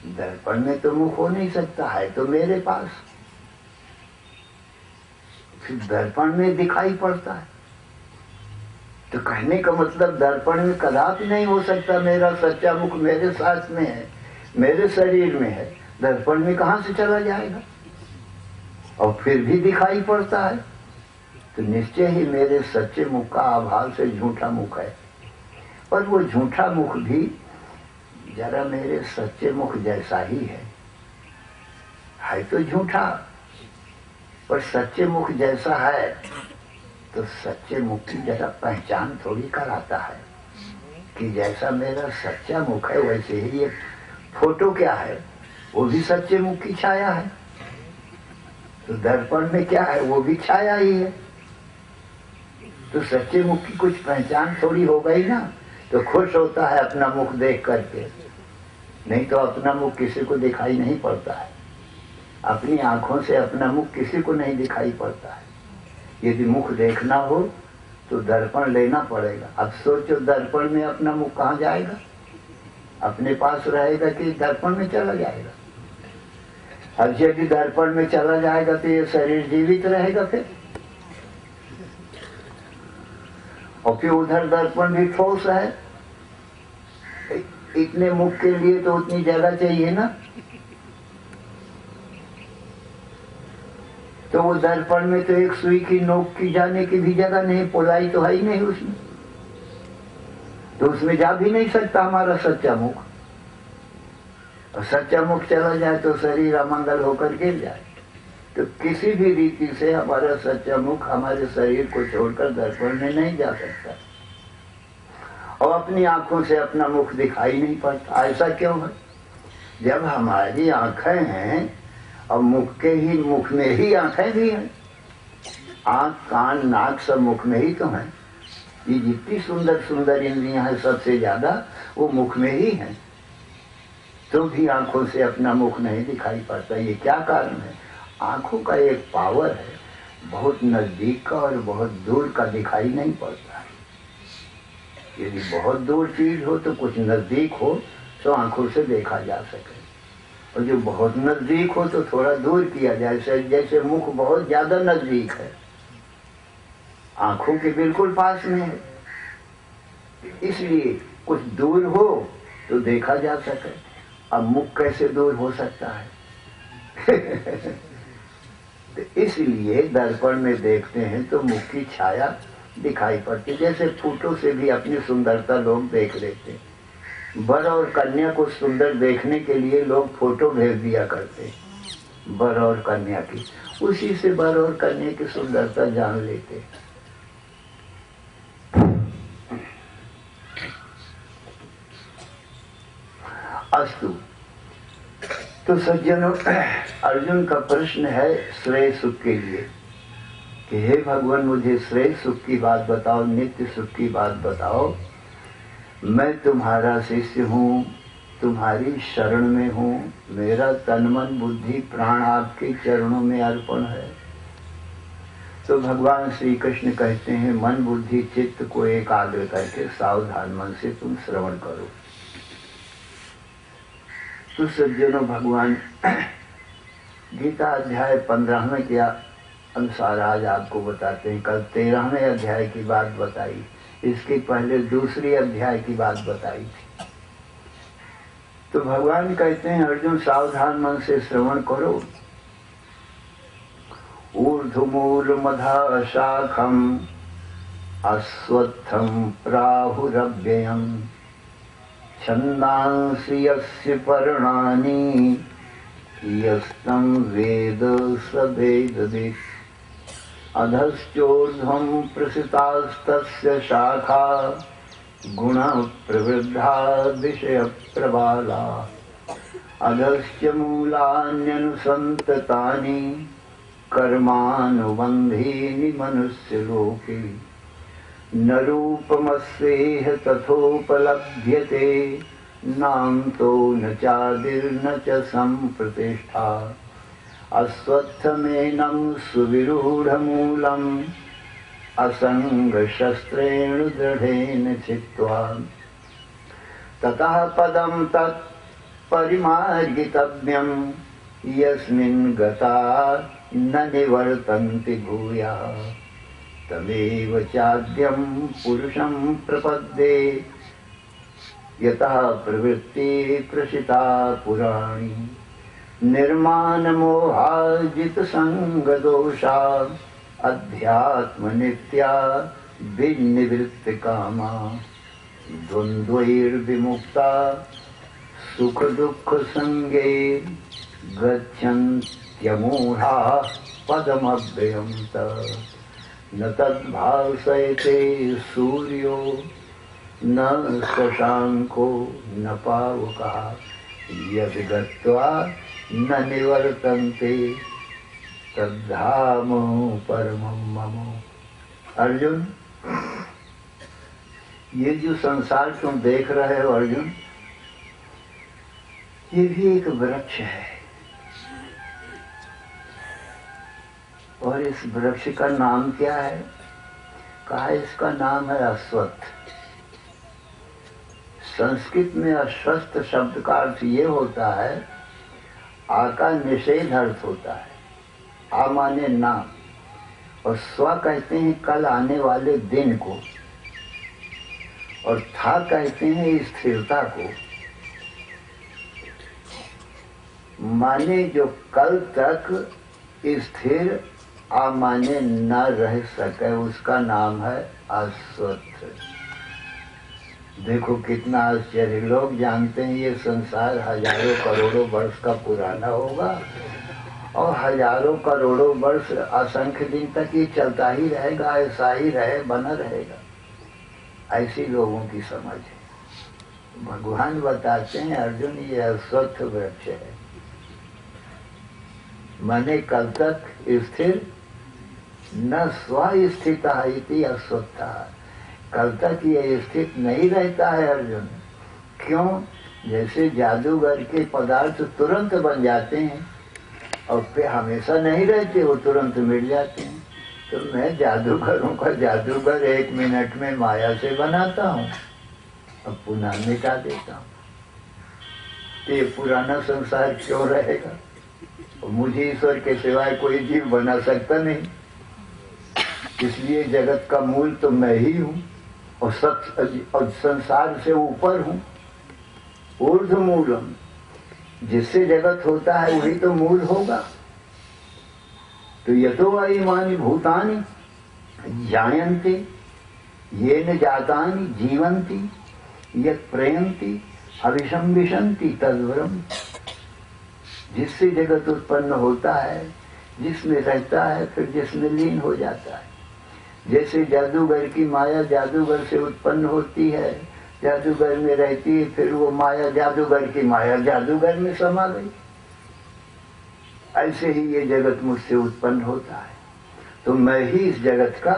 दर्पण में तो मुख हो नहीं सकता है तो मेरे पास, फिर दर्पण में दिखाई पड़ता है। तो कहने का मतलब दर्पण में कदापि नहीं हो सकता मेरा सच्चा मुख मेरे साथ में है, मेरे शरीर में है, दर्पण में कहाँ से चला जाएगा? और फिर भी दिखाई पड़ता है तो निश्चय ही मेरे सच्चे मुख का आभास से झूठा मुख है। और वो झूठा मुख भी जरा मेरे सच्चे मुख जैसा ही है तो झूठा, पर सच्चे मुख जैसा है तो सच्चे मुख की जरा पहचान थोड़ी कराता है। कि जैसा मेरा सच्चा मुख है वैसे ही ये फोटो क्या है, वो भी सच्चे मुख की छाया है। तो दर्पण में क्या है, वो भी छाया ही है। तो सच्चे मुख की कुछ पहचान थोड़ी हो गई ना, तो खुश होता है अपना मुख देख करके। नहीं तो अपना मुख किसी को दिखाई नहीं पड़ता है, अपनी आंखों से अपना मुख किसी को नहीं दिखाई पड़ता है। यदि मुख देखना हो तो दर्पण लेना पड़ेगा। अब सोचो दर्पण में अपना मुख कहाँ जाएगा, अपने पास रहेगा कि दर्पण में चला जाएगा? अब यदि दर्पण में चला जाएगा तो ये शरीर जीवित रहेगा फिर, और फिर उधर दर्पण भी ठोस है। इतने मुख के लिए तो उतनी जगह चाहिए ना। तो वो दर्पण में तो एक सुई की नोक की जाने की भी जगह नहीं, पुलाई तो है ही नहीं उसमें, तो उसमें जा भी नहीं सकता हमारा सच्चा मुख। और सच्चा मुख चला जाए तो शरीर अमंगल होकर गिर जाए। तो किसी भी रीति से हमारा सच्चा मुख हमारे शरीर को छोड़कर दर्पण में नहीं जा सकता, और अपनी आंखों से अपना मुख दिखाई नहीं पड़ता। ऐसा क्यों है? जब हमारी आंखें हैं और मुख में ही आंखें भी हैं, आंख कान नाक सब मुख में ही तो हैं। ये जितनी सुंदर सुंदर इंद्रियां हैं सबसे ज्यादा वो मुख में ही हैं, तो भी आंखों से अपना मुख नहीं दिखाई पड़ता। ये क्या कारण है? आंखों का एक पावर है, बहुत नजदीक का और बहुत दूर का दिखाई नहीं पड़ता है। यदि बहुत दूर चीज हो तो कुछ नजदीक हो तो आंखों से देखा जा सके, और जो बहुत नजदीक हो तो थोड़ा दूर किया जाए। जैसे मुख बहुत ज्यादा नजदीक है, आंखों के बिल्कुल पास में है, इसलिए कुछ दूर हो तो देखा जा सके। अब मुख कैसे दूर हो सकता है? तो इसलिए दर्पण में देखते हैं तो मुख की छाया दिखाई पड़ती। जैसे फोटो से भी अपनी सुंदरता लोग देख लेते, वर और कन्या को सुंदर देखने के लिए लोग फोटो भेज दिया करते, वर और कन्या की, उसी से वर और कन्या की सुंदरता जान लेते। अस्तु, तो सज्जनों, अर्जुन का प्रश्न है श्रेय सुख के लिए कि हे भगवान मुझे श्रेय सुख की बात बताओ, नित्य सुख की बात बताओ। मैं तुम्हारा शिष्य हूँ, तुम्हारी शरण में हूँ, मेरा तन मन बुद्धि प्राण आपके चरणों में अर्पण है। तो भगवान श्री कृष्ण कहते हैं मन बुद्धि चित्त को एकाग्र करके सावधान मन से तुम श्रवण करो। तो सज्जनों, भगवान गीता अध्याय 15 के अनुसार आज आपको बताते हैं। कल 13वें अध्याय की बात बताई, इसके पहले दूसरी अध्याय की बात बताई थी। तो भगवान कहते हैं अर्जुन सावधान मन से श्रवण करो। ऊर्ध्वमूल मधा शाखम अश्वत्थम प्राहुरव्ययम् छन्दांसि यस्य पर्णानि यस्तं वेद स वेदवित् अधश्चोर्ध्वं प्रसृतास्तस्य शाखा गुणः प्रवृद्धा विषयप्रबाला अधश्च मूलान्यनुसन्ततानि कर्मानुबन्धीनि मनुष्यलोके न रूपमस्येह तथोपलभ्यते नान्तो न चादिर्न च सम्प्रतिष्ठा अश्वत्थमेनं सुविरूढमूलम् असङ्गशस्त्रेण दृढेन छित्त्वा ततः पदं तत् परिमार्गितव्यं यस्मिन् गता न निवर्तन्ति भूयः तमेव चाद्यं पुरुषं प्रपद्ये यतः प्रवृत्ति प्रसिता पुराणी निर्मानमोहाजितसङ्गदोषा अध्यात्मनित्या विनिवृत्तकामा द्वन्द्वैर्विमुक्ता सुखदुःखसङ्गे गच्छन्त्यमूढाः पदमव्ययम् न तद्भासयते सूर्यो न शशांको न पावकः यदि गत्वा न निवर्तन्ते तद्धाम परमं मम। अर्जुन, ये जो संसार तुम देख रहे हो अर्जुन, ये भी एक वृक्ष है और इस वृक्ष का नाम क्या है? कहा इसका नाम है अश्वत्थ। संस्कृत में अश्वत्थ शब्द का अर्थ ये होता है, आ का निषेध अर्थ होता है। आ माने नाम और स्व कहते हैं कल आने वाले दिन को, और था कहते हैं स्थिरता को। माने जो कल तक स्थिर आ माने न रह सके, उसका नाम है अश्वत्थ। देखो कितना आश्चर्य, लोग जानते हैं ये संसार हजारों करोड़ों वर्ष का पुराना होगा और हजारों करोड़ों वर्ष असंख्य दिन तक ये चलता ही रहेगा, ऐसा ही रहे, बना रहेगा। ऐसी लोगों की समझ है। भगवान बताते हैं अर्जुन, ये अश्वत्थ वृक्ष है, माने कल तक स्थिर न स्वस्थित इति अश्वत्थ। कल तक ये स्थित नहीं रहता है अर्जुन। क्यों? जैसे जादूगर के पदार्थ तुरंत बन जाते हैं और फिर हमेशा नहीं रहते, वो तुरंत मिट जाते हैं। तो मैं जादूगरों का जादूगर 1 मिनट में माया से बनाता हूँ और पुनः मिटा देता हूँ। ये पुराना संसार क्यों रहेगा? और मुझे ईश्वर के सिवाय कोई जीव बना सकता नहीं, इसलिए जगत का मूल तो मैं ही हूँ और और संसार से ऊपर हूँ। ऊर्ध्व मूलम, जिससे जगत होता है वही तो मूल होगा। तो यतो इमानि भूतानि जायन्ते येन जातानि जीवन्ति यत् प्रयन्ति अविषम विशन्ति तद्वरम। जिससे जगत उत्पन्न होता है, जिसमें रहता है, फिर जिसमें लीन हो जाता है। जैसे जादूगर की माया जादूगर से उत्पन्न होती है, जादूगर में रहती है, फिर वो माया जादूगर की माया जादूगर में समा गई। ऐसे ही ये जगत मुझसे उत्पन्न होता है। तो मैं ही इस जगत का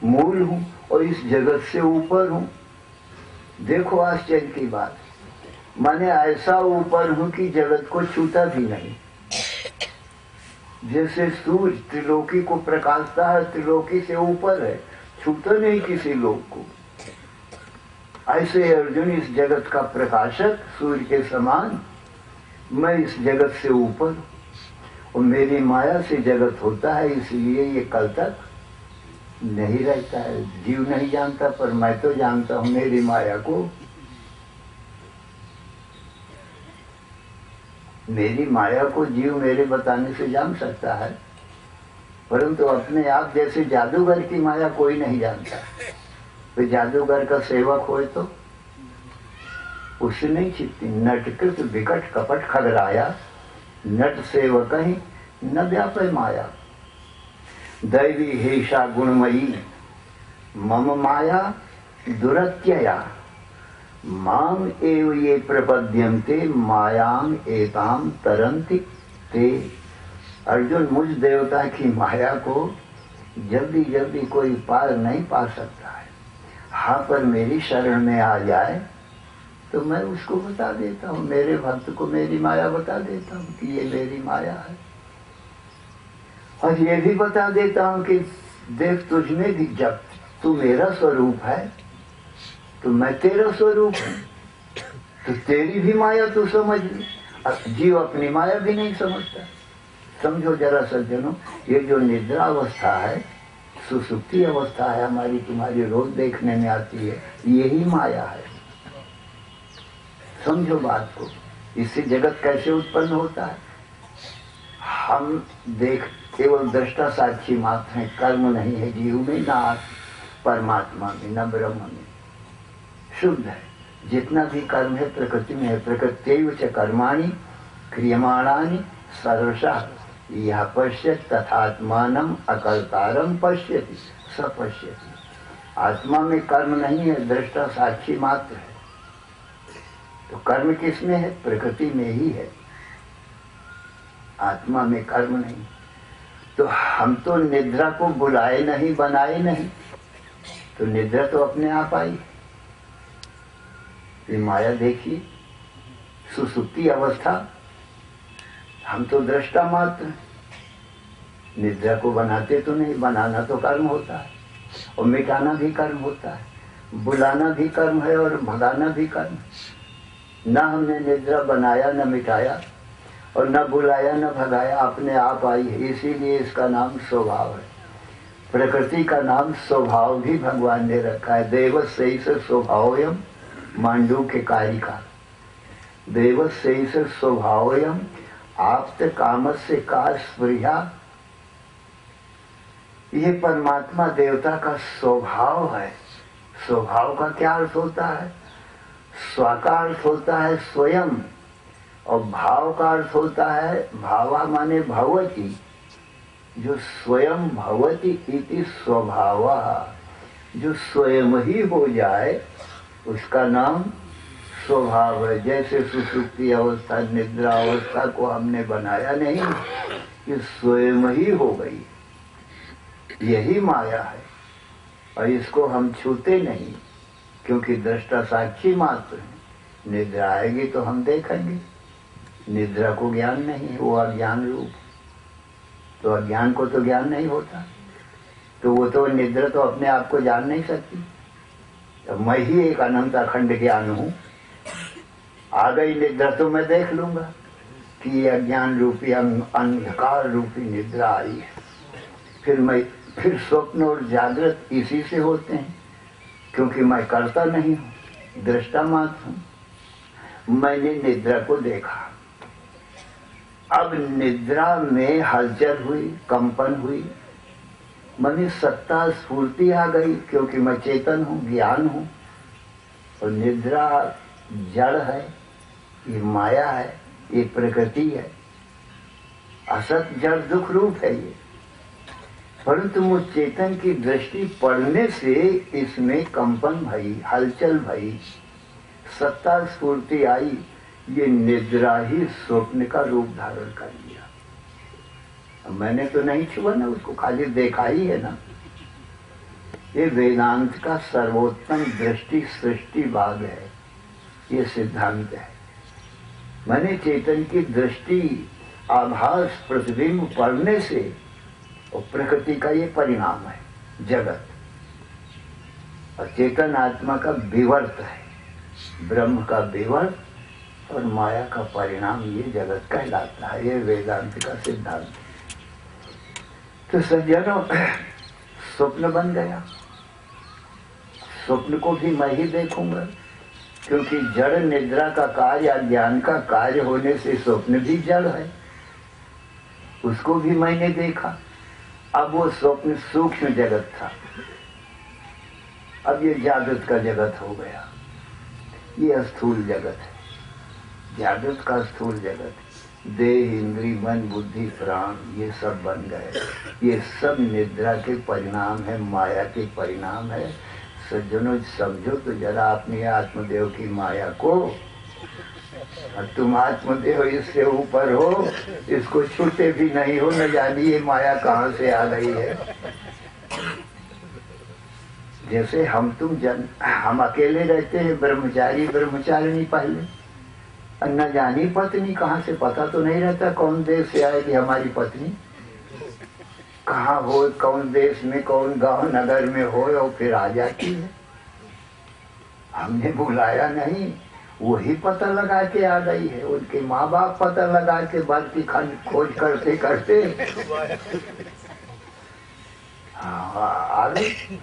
मूल हूँ और इस जगत से ऊपर हूँ। देखो आश्चर्य की बात, माने ऐसा ऊपर हूँ कि जगत को छूता भी नहीं। जैसे सूर्य त्रिलोकी को प्रकाशता है, त्रिलोकी से ऊपर है, छूता नहीं किसी लोक को। ऐसे अर्जुन इस जगत का प्रकाशक सूर्य के समान मैं इस जगत से ऊपर और मेरी माया से जगत होता है, इसलिए ये कल तक नहीं रहता है। जीव नहीं जानता, पर मैं तो जानता हूं मेरी माया को। मेरी माया को जीव मेरे बताने से जान सकता है, परंतु अपने आप जैसे जादूगर की माया कोई नहीं जानता। तो जादूगर का सेवक हो तो उससे नहीं छिपती। नटकृत विकट कपट खगराया, नट सेवक ही न व्यापय माया। दैवी हेषा गुणमयी मम माया दुरत्यया, माम एव ये प्रपद्यन्ते मायाम एताम तरन्ति ते। अर्जुन, मुझ देवता की माया को जल्दी जल्दी कोई पार नहीं पा सकता है। हाँ, पर मेरी शरण में आ जाए तो मैं उसको बता देता हूँ, मेरे भक्त को मेरी माया बता देता हूँ कि ये मेरी माया है। और ये भी बता देता हूँ कि देख, तुझमें भी जब तू मेरा स्वरूप है तो मैं तेरा स्वरूप हूँ, तो तेरी भी माया तू समझ ले। जीव अपनी माया भी नहीं समझता। समझो जरा सज्जनों, ये जो निद्रा अवस्था है, सुसुप्ति अवस्था है हमारी, तुम्हारी रोज देखने में आती है, यही माया है। समझो बात को। इससे जगत कैसे उत्पन्न होता है? हम देख केवल दृष्टा साक्षी मात्र हैं। कर्म नहीं है जीव में, ना परमात्मा में, न ब्रह्म में। शुद्ध है। जितना भी कर्म है प्रकृति में है। प्रकृत्यैव च कर्माणि क्रियमाणानि सर्वशः यः पश्यति तथात्मानम् अकर्तारं पश्यति स पश्यति। आत्मा में कर्म नहीं है, दृष्टा साक्षी मात्र है। तो कर्म किसमें है? प्रकृति में ही है, आत्मा में कर्म नहीं। तो हम तो निद्रा को बुलाए नहीं, बनाए नहीं, तो निद्रा तो अपने आप आई। ये माया देखिए, सुसुप्ति अवस्था, हम तो दृष्टा मात्र हैं। निद्रा को बनाते तो नहीं, बनाना तो कर्म होता है, और मिटाना भी कर्म होता है, बुलाना भी कर्म है और भगाना भी कर्म। ना हमने निद्रा बनाया, न मिटाया, और न बुलाया न भगाया, अपने आप आई है। इसीलिए इसका नाम स्वभाव है। प्रकृति का नाम स्वभाव भी भगवान ने रखा है। देवस्यैष स्वभावयम्, मांडूक्य कारिका। देवस्यैष स्वभावयम् आप्त कामस्य का स्पृहा। ये परमात्मा देवता का स्वभाव है। स्वभाव का क्या अर्थ होता है? स्व का अर्थ होता है स्वयं, और भाव का अर्थ होता है भावा माने भवति, जो स्वयं भवति इति स्वभावः, जो स्वयं ही हो जाए उसका नाम स्वभाव है। जैसे सुसुप्ति अवस्था, निद्रा अवस्था को हमने बनाया नहीं, ये स्वयं ही हो गई, यही माया है। और इसको हम छूते नहीं, क्योंकि दृष्टा साक्षी मात्र है। निद्रा आएगी तो हम देखेंगे। निद्रा को ज्ञान नहीं है, वो अज्ञान रूप। तो अज्ञान को तो ज्ञान नहीं होता, तो वो तो निद्रा तो अपने आप को जान नहीं सकती। तो मैं ही एक अनंत अखंड ज्ञान हूँ। आ गई निद्रा तो मैं देख लूंगा कि ये अज्ञान रूपी अंधकार रूपी निद्रा आई है। फिर स्वप्न और जागृत इसी से होते हैं, क्योंकि मैं करता नहीं हूँ, दृष्टा मात्र हूँ। मैंने निद्रा को देखा, अब निद्रा में हलचल हुई, कंपन हुई, मनी सत्ता स्फूर्ति आ गई, क्योंकि मैं चेतन हूँ, ज्ञान हूँ। और निद्रा जड़ है, ये माया है, ये प्रकृति है, असत जड़ दुख रूप है ये। परंतु मुझ चेतन की दृष्टि पड़ने से इसमें कंपन भई, हलचल भई, सत्ता स्फूर्ति आई। ये निद्रा ही स्वप्न का रूप धारण कर लिया। मैंने तो नहीं छुआ ना उसको, खाली देखा ही है ना। ये वेदांत का सर्वोत्तम दृष्टि सृष्टिवाद है, ये सिद्धांत है। मैंने चेतन की दृष्टि आभास प्रतिबिंब पड़ने से, और प्रकृति का ये परिणाम है जगत, और चेतन आत्मा का विवर्त है, ब्रह्म का विवर्त और माया का परिणाम ये जगत कहलाता है। ये वेदांत का सिद्धांत। तो सज्जनों, स्वप्न बन गया। स्वप्न को भी मैं ही देखूंगा, क्योंकि जड़ निद्रा का कार्य, अज्ञान का कार्य होने से स्वप्न भी जड़ है, उसको भी मैंने देखा। अब वो स्वप्न सूक्ष्म जगत था, अब ये जागृत का जगत हो गया। ये स्थूल जगत है, जागृत का स्थूल जगत। देह, इंद्री, मन, बुद्धि, प्राण, ये सब बन गए। ये सब निद्रा के परिणाम है, माया के परिणाम है। सज्जनों, समझो तो जरा अपनी आत्मदेव की माया को। और तुम आत्मदेव इससे ऊपर हो, इसको छूते भी नहीं हो, न जानी ये माया कहाँ से आ गई है। जैसे हम अकेले रहते हैं, ब्रह्मचारी ब्रह्मचारिणी पहले, न जानी पत्नी कहाँ से, पता तो नहीं रहता कौन देश से आएगी हमारी पत्नी, कहाँ हो, कौन देश में, कौन गांव नगर में हो, और फिर आ जाती है। हमने बुलाया नहीं, वही पता लगा के आ गई है। उनके माँ बाप पता लगा के भक्ति खंड खोज करते करते आ गई,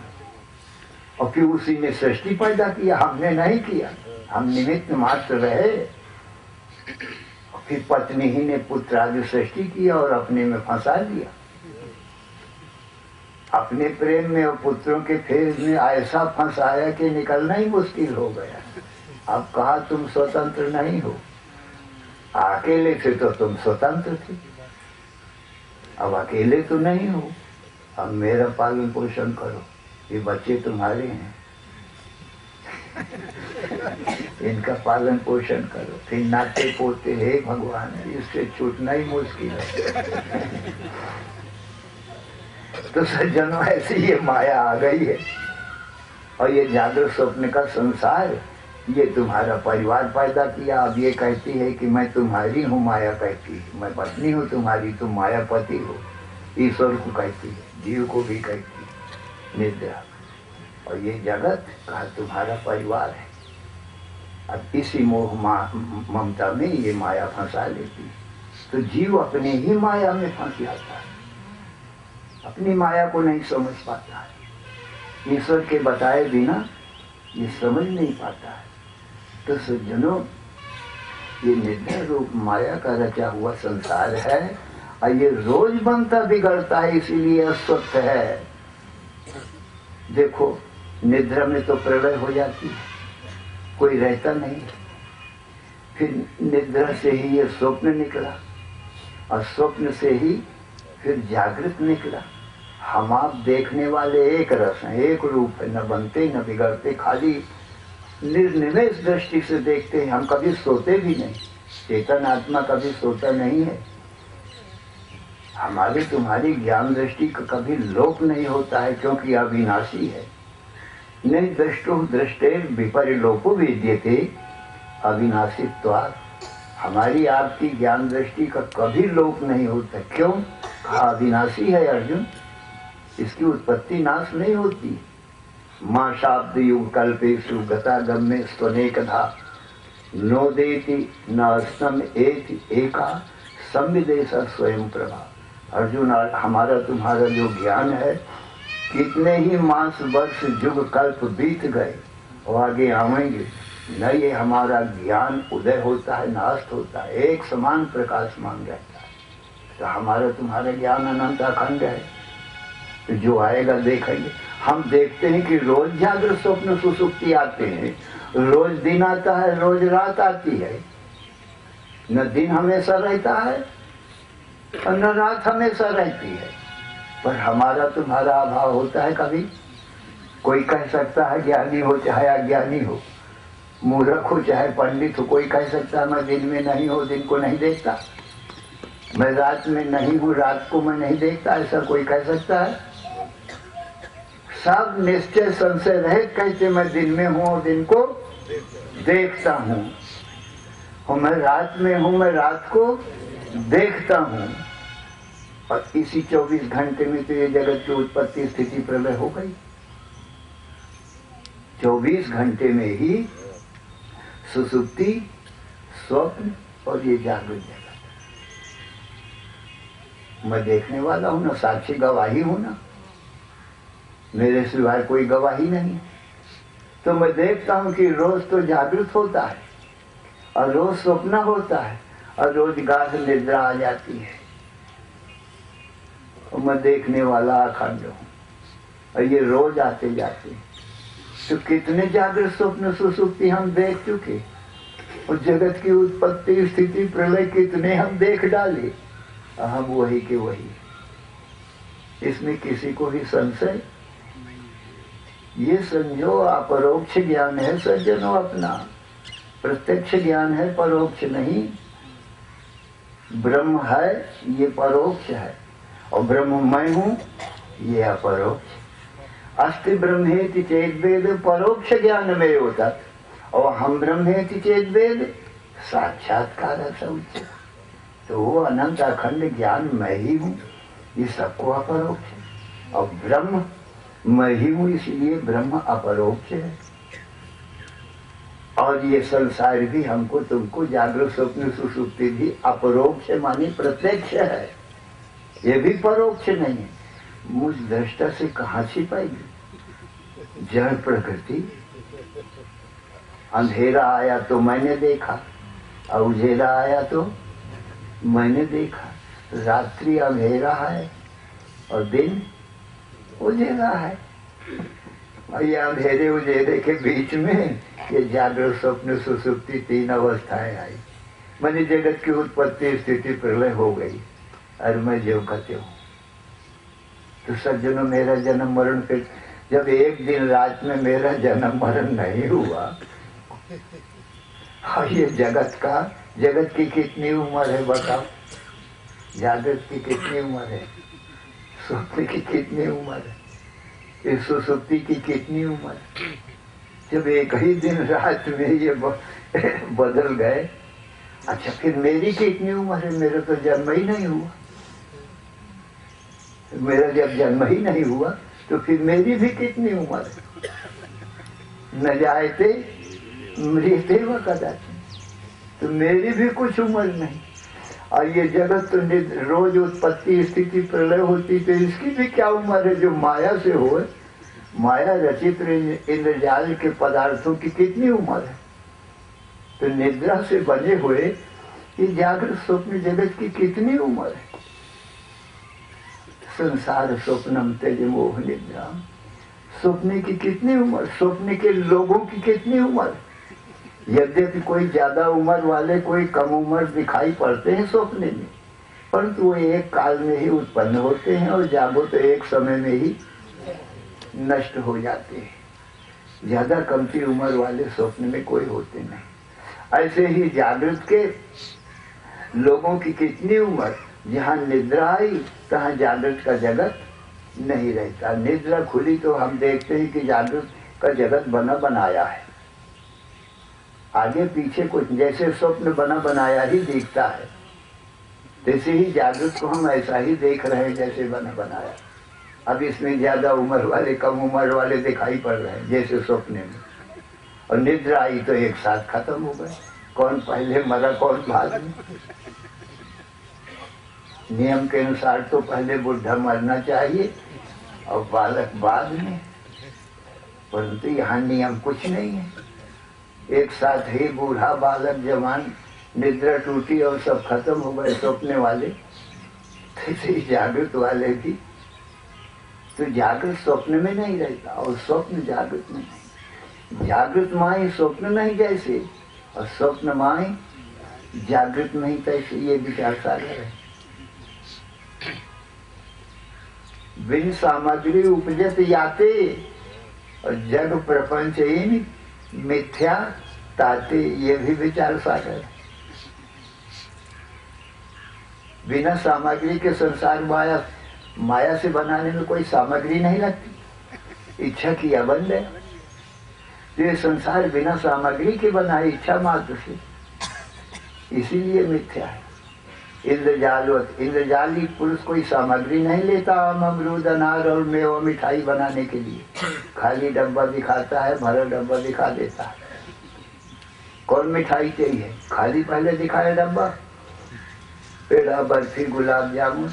और फिर उसी ने सृष्टि पैदा किया, हमने नहीं किया, हम निमित्त मात्र रहे। और फिर पत्नी ही ने पुत्र आदि सृष्टि किया और अपने में फंसा लिया। अपने प्रेम में और पुत्रों के फेज में ऐसा फंसाया कि निकलना ही मुश्किल हो गया। अब कहा तुम स्वतंत्र नहीं हो, अकेले थे तो तुम स्वतंत्र थे, अब अकेले तो नहीं हो, अब मेरा पालन पोषण करो। ये बच्चे तुम्हारे हैं, इनका पालन पोषण करो। फिर नाते पोते, हे भगवान, इससे छूटना ही मुश्किल है। तो सज्जनों, ऐसी ये माया आ गई है। और ये जागृत स्वप्न का संसार, ये तुम्हारा परिवार पैदा किया। अब ये कहती है कि मैं तुम्हारी हूँ, माया कहती है मैं पत्नी हूँ तुम्हारी, तुम मायापति हो। ईश्वर को कहती है, जीव को भी कहती है निद्रा। और ये जगत का तुम्हारा परिवार है। अब इसी मोह ममता में ये माया फंसा लेती है। तो जीव अपने ही माया में फंस जाता है, अपनी माया को नहीं समझ पाता है। ईश्वर के बताए बिना ये समझ नहीं पाता है। तो सज्जनों, ये निद्रा रूप माया का रचा हुआ संसार है और ये रोज बनता बिगड़ता है, इसीलिए अस्वस्थ है। देखो, निद्रा में तो प्रलय हो जाती है, कोई रहता नहीं। फिर निद्रा से ही ये स्वप्न निकला और स्वप्न से ही फिर जागृत निकला। हम आप देखने वाले एक रस हैं, एक रूप है, न बनते न बिगड़ते, खाली निर्निमेष दृष्टि से देखते हैं। हम कभी सोते भी नहीं, चेतन आत्मा कभी सोता नहीं है। हमारी तुम्हारी ज्ञान दृष्टि का कभी लोप नहीं होता है, क्योंकि अविनाशी है। नहीं दृष्टो दृष्टेर विपरिलोपो विद्यते अविनाशित्वात्। हमारी आपकी ज्ञान दृष्टि का कभी लोप नहीं होता। क्यों? अविनाशी है अर्जुन, इसकी उत्पत्ति नाश नहीं होती। मां शाब्द युग कल्पेषु गता गम्य स्वनेकधा नोदेति नास्तम एति एका संविदेशा स्वयं प्रभा। अर्जुन, हमारा तुम्हारा जो ज्ञान है, कितने ही मास वर्ष युग कल्प बीत गए और आगे आवेंगे, न ये हमारा ज्ञान उदय होता है, नाश होता है, एक समान प्रकाशमान रहता है। तो हमारा तुम्हारा ज्ञान अनंत अखंड है। तो जो आएगा देखेंगे। हम देखते हैं कि रोज जागृत स्वप्न सुसुप्ति आते हैं, रोज दिन आता है, रोज रात आती है। न दिन हमेशा रहता है और न रात हमेशा रहती है। पर हमारा तुम्हारा अभाव होता है कभी? कोई कह सकता है ज्ञानी हो चाहे अज्ञानी हो, मूर्ख हो चाहे पंडित हो, कोई कह सकता है मैं दिन में नहीं हूँ, दिन को नहीं देखता, मैं रात में नहीं हूँ, रात को मैं नहीं देखता, ऐसा कोई कह सकता है? सब निश्चय संशय रहित कहते मैं दिन में हूँ और दिन को देखता हूँ, मैं रात में हूँ, मैं रात को देखता हूँ। और इसी 24 घंटे में तो ये जगत की उत्पत्ति स्थिति प्रलय हो गई। 24 घंटे में ही सुसुप्ति, स्वप्न और ये जागृत जगत। मैं देखने वाला हूं ना, साक्षी गवाही हूं ना, मेरे सिवाय कोई गवाही नहीं। तो मैं देखता हूं कि रोज तो जागृत होता है और रोज स्वप्न होता है और रोज गाढ़ निद्रा आ जाती है। और मैं देखने वाला अखंड हूं और ये रोज आते जाते हैं। तो कितने जागृत स्वप्न सुसुप्ति हम देख चुके, और जगत की उत्पत्ति स्थिति प्रलय कितने हम देख डाले, हम वही के वही। इसमें किसी को भी संशय? ये समझो अपरोक्ष ज्ञान है सज्जनों अपना, प्रत्यक्ष ज्ञान है, परोक्ष नहीं। ब्रह्म है ये परोक्ष है, और ब्रह्म मैं हूं ये अपरोक्ष। अस्ति ब्रह्मेति चेद वेद परोक्ष ज्ञान में होता, और हम ब्रह्मेति चेद वेद साक्षात्कार उच्च। तो वो अनंत अखंड ज्ञान मैं ही हूँ, ये सबको अपरोक्ष है। और ब्रह्म मैं ही हूँ, इसलिए ब्रह्म अपरोक्ष है। और ये संसार भी हमको तुमको जागृत स्वप्न सुसुप्ति भी अपरोक्ष मानी प्रत्यक्ष है, ये भी परोक्ष नहीं है। मुझ दृष्टा से कहाँ छिपाएगी जड़ प्रकृति? अंधेरा आया तो मैंने देखा और उजेला आया तो मैंने देखा। रात्रि अंधेरा है और दिन उजेला है, और ये अंधेरे उजेले के बीच में ये जागृत स्वप्न सुसुप्ति तीन अवस्थाएं आई। मैंने जगत की उत्पत्ति स्थिति प्रलय हो गई और मैं जो कहते हूँ। तो सज्जनों, मेरा जन्म मरण फिर जब एक दिन रात में मेरा जन्म मरण नहीं हुआ, और ये जगत की कितनी उम्र है बताओ? जागृत की कितनी उम्र है? स्वप्न की कितनी उम्र है? इस सुसुप्ति की कितनी उम्र है? जब एक ही दिन रात में ये बदल गए, अच्छा फिर मेरी कितनी उम्र है? मेरा तो जन्म ही नहीं हुआ। मेरा जब जन्म ही नहीं हुआ तो फिर मेरी भी कितनी उम्र है? न जायते मृते व कदाचित्, तो मेरी भी कुछ उम्र नहीं। और ये जगत तो रोज उत्पत्ति स्थिति प्रलय होती, तो इसकी भी क्या उम्र है जो माया से हो? माया रचित इंद्रजाल के पदार्थों की कितनी उम्र है? तो निद्रा से बने हुए ये जागृत स्वप्न जगत की कितनी उम्र है? संसार स्वप्नम तेज मोह निद्रा, स्वप्न की कितनी उम्र? स्वप्न के लोगों की कितनी उम्र? यद्यपि कोई ज्यादा उम्र वाले कोई कम उम्र दिखाई पड़ते हैं स्वप्न में, परंतु वो एक काल में ही उत्पन्न होते हैं और जागो तो एक समय में ही नष्ट हो जाते हैं। ज्यादा कमती उम्र वाले स्वप्न में कोई होते नहीं। ऐसे ही जागृत के लोगों की कितनी उम्र? जहाँ निद्रा आई तहाँ जागृत का जगत नहीं रहता। निद्रा खुली तो हम देखते हैं कि जागृत का जगत बना बनाया है, आगे पीछे कुछ, जैसे स्वप्न बना बनाया ही दिखता है, तैसे ही जागृत को हम ऐसा ही देख रहे हैं जैसे बना बनाया। अब इसमें ज्यादा उम्र वाले कम उम्र वाले दिखाई पड़ रहे हैं जैसे स्वप्न में, और निद्रा आई तो एक साथ खत्म हो गए। कौन पहले मरा कौन बाद में? नियम के अनुसार तो पहले बुढ़ा मरना चाहिए और बालक बाद में, परंतु यहाँ नियम कुछ नहीं है। एक साथ ही बूढ़ा बालक जवान निद्रा टूटी और सब खत्म हो गए स्वप्न वाले। ऐसे जागृत वाले भी, तो जागृत स्वप्न में नहीं रहता और स्वप्न जागृत में नहीं। जागृत माई स्वप्न नहीं जैसे, और स्वप्न माई जागृत नहीं तैसे, ये विचार सागर है। बिन सामग्री उपजत याते, और जग प्रपंच इन मिथ्या ताते, ये भी विचार सागर है। बिना सामग्री के संसार माया से बनाने में कोई सामग्री नहीं लगती, इच्छा किया बन गया। तो ये संसार बिना सामग्री के बना है, इच्छा मात्र से, इसीलिए मिथ्या है। इंद्रजाली पुरुष कोई सामग्री नहीं लेता अमरूद अनार और मेवा मिठाई बनाने के लिए, खाली डब्बा दिखाता है, भरा डब्बा दिखा देता है। कौन मिठाई चाहिए? खाली पहले दिखाया डब्बा, पेड़ा बर्फी गुलाब जामुन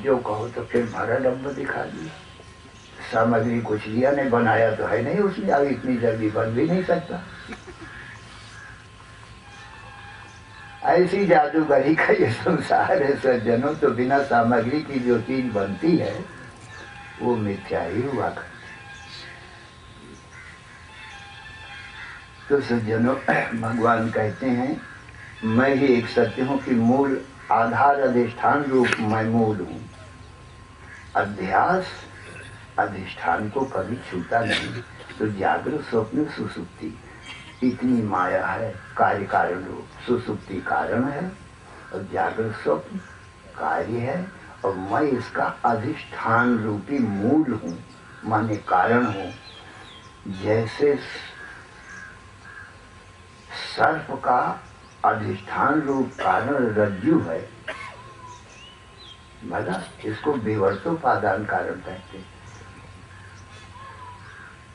जो कहो, तो फिर भरा डब्बा दिखा दिया। सामग्री कुछ लिया नहीं, बनाया तो है नहीं उसने, अब इतनी जल्दी बन भी नहीं सकता। ऐसी जादूगरी का ये संसार है सज्जनों। तो बिना सामग्री की जो चीज बनती है वो मिथ्या ही हुआ करती। तो सज्जनों, भगवान कहते हैं मैं ही एक सत्य हूँ कि मूल आधार अधिष्ठान रूप मैं मूल हूँ। अध्यास अधिष्ठान को कभी छूता नहीं। तो जागृत स्वप्न सुसुप्ति इतनी माया है, कार्य कारण रूप। सुसुप्ति कारण है और जागृत स्वप्न कार्य है, और मैं इसका अधिष्ठान रूपी मूल हूँ, माने कारण हूँ। जैसे सर्प का अधिष्ठान रूप कारण रज्जु है, भला इसको विवर्तोपादान कारण कहते हैं।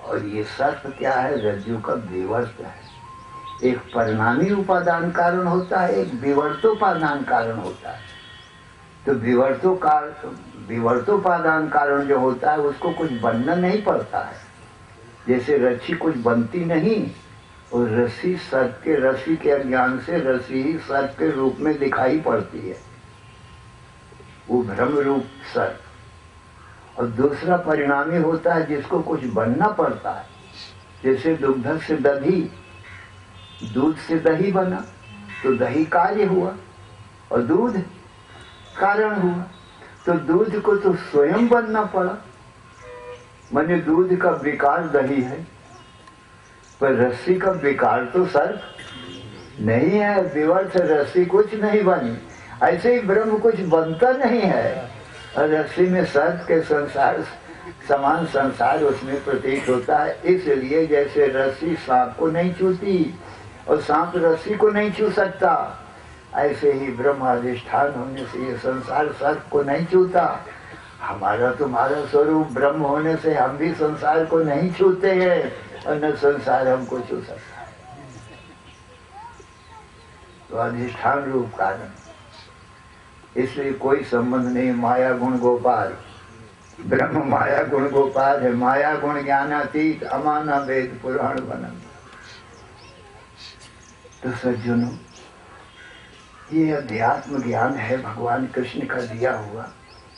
और ये सर्प क्या है? रज्जु का विवर्त है। एक परिणामी उपादान कारण होता है, एक विवर्तोपादान कारण होता है। तो विवर्तोपादान कारण जो होता है उसको कुछ बनना नहीं पड़ता है। जैसे रस्सी कुछ बनती नहीं, और रस्सी सर्प के, रस्सी के अज्ञान से रस्सी ही सर्प के रूप में दिखाई पड़ती है, वो भ्रम रूप सर्प। और दूसरा परिणामी होता है जिसको कुछ बनना पड़ता है। जैसे दुग्ध से दही, दूध से दही बना, तो दही कार्य हुआ और दूध कारण हुआ। तो दूध को तो स्वयं बनना पड़ा, माने दूध का विकार दही है, पर रस्सी का विकार तो सर्प नहीं है। विवर्त रस्सी कुछ नहीं बनी, ऐसे ही ब्रह्म कुछ बनता नहीं है। और रस्सी में सर्प के संसार समान संसार उसमें प्रतीत होता है। इसलिए जैसे रस्सी सांप को नहीं छूती और सांप रस्सी को नहीं छू सकता, ऐसे ही ब्रह्म अधिष्ठान होने से ये संसार सर्प को नहीं छूता। हमारा तुम्हारा स्वरूप ब्रह्म होने से हम भी संसार को नहीं छूते हैं और न संसार हमको छू सकता है। तो अधिष्ठान रूप कारण, इसलिए कोई संबंध नहीं। माया गुण गोपाल, ब्रह्म माया गुण गोपाल है। माया गुण ज्ञानातीत अमाना वेद पुराण बनन। तो सज्जनों, ये अध्यात्म ज्ञान है भगवान कृष्ण का दिया हुआ।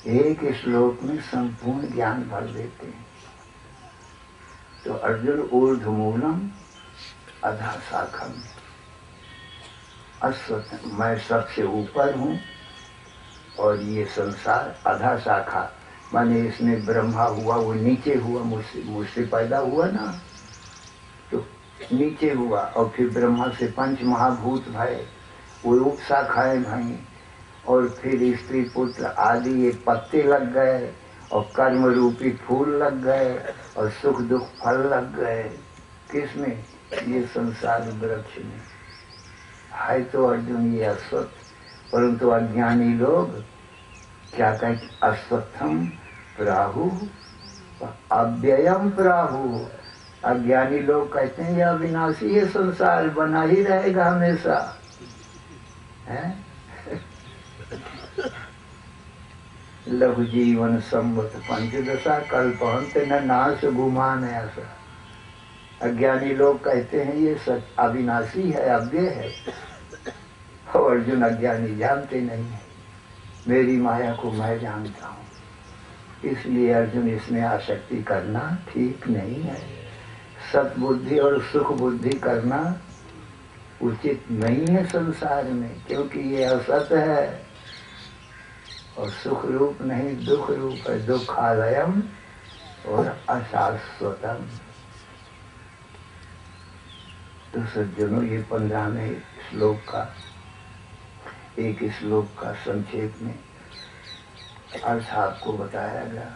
एक श्लोक में संपूर्ण ज्ञान भर देते हैं। तो अर्जुन ऊर्ध्वमूलम अधा शाखम, अश्वत्थ, मैं सबसे ऊपर हूँ और ये संसार अधा शाखा, माने इसमें ब्रह्मा हुआ वो नीचे हुआ, मुझसे पैदा हुआ ना, तो नीचे हुआ। और फिर ब्रह्मा से पंच महाभूत भय, वो उप शाखाएं भई, और फिर स्त्री पुत्र आदि ये पत्ते लग गए, और कर्म रूपी फूल लग गए, और सुख दुख फल लग गए। किसमें? ये संसार वृक्ष में है। तो अर्जुन ये अश्वत्थ, परंतु अज्ञानी लोग क्या कहते? अश्वत्थम प्राहु अव्ययम प्राहु। अज्ञानी लोग कहते हैं यह विनाशी ये संसार बना ही रहेगा हमेशा है। लघु जीवन संवत पंचदशा कल्पंत न नाश गुमान ऐसा। अज्ञानी लोग कहते हैं ये सच अविनाशी है, अव्यय है। और अर्जुन अज्ञानी जानते नहीं है, मेरी माया को मैं जानता हूँ। इसलिए अर्जुन इसमें आसक्ति करना ठीक नहीं है। सतबुद्धि और सुख बुद्धि करना उचित नहीं है संसार में, क्योंकि ये असत है और सुख रूप नहीं, दुख रूप है। दुखालयम और अशाश्वतम। तो सज्जनों, ये 15वें श्लोक का एक श्लोक का संक्षेप में अर्थ आपको बताया गया।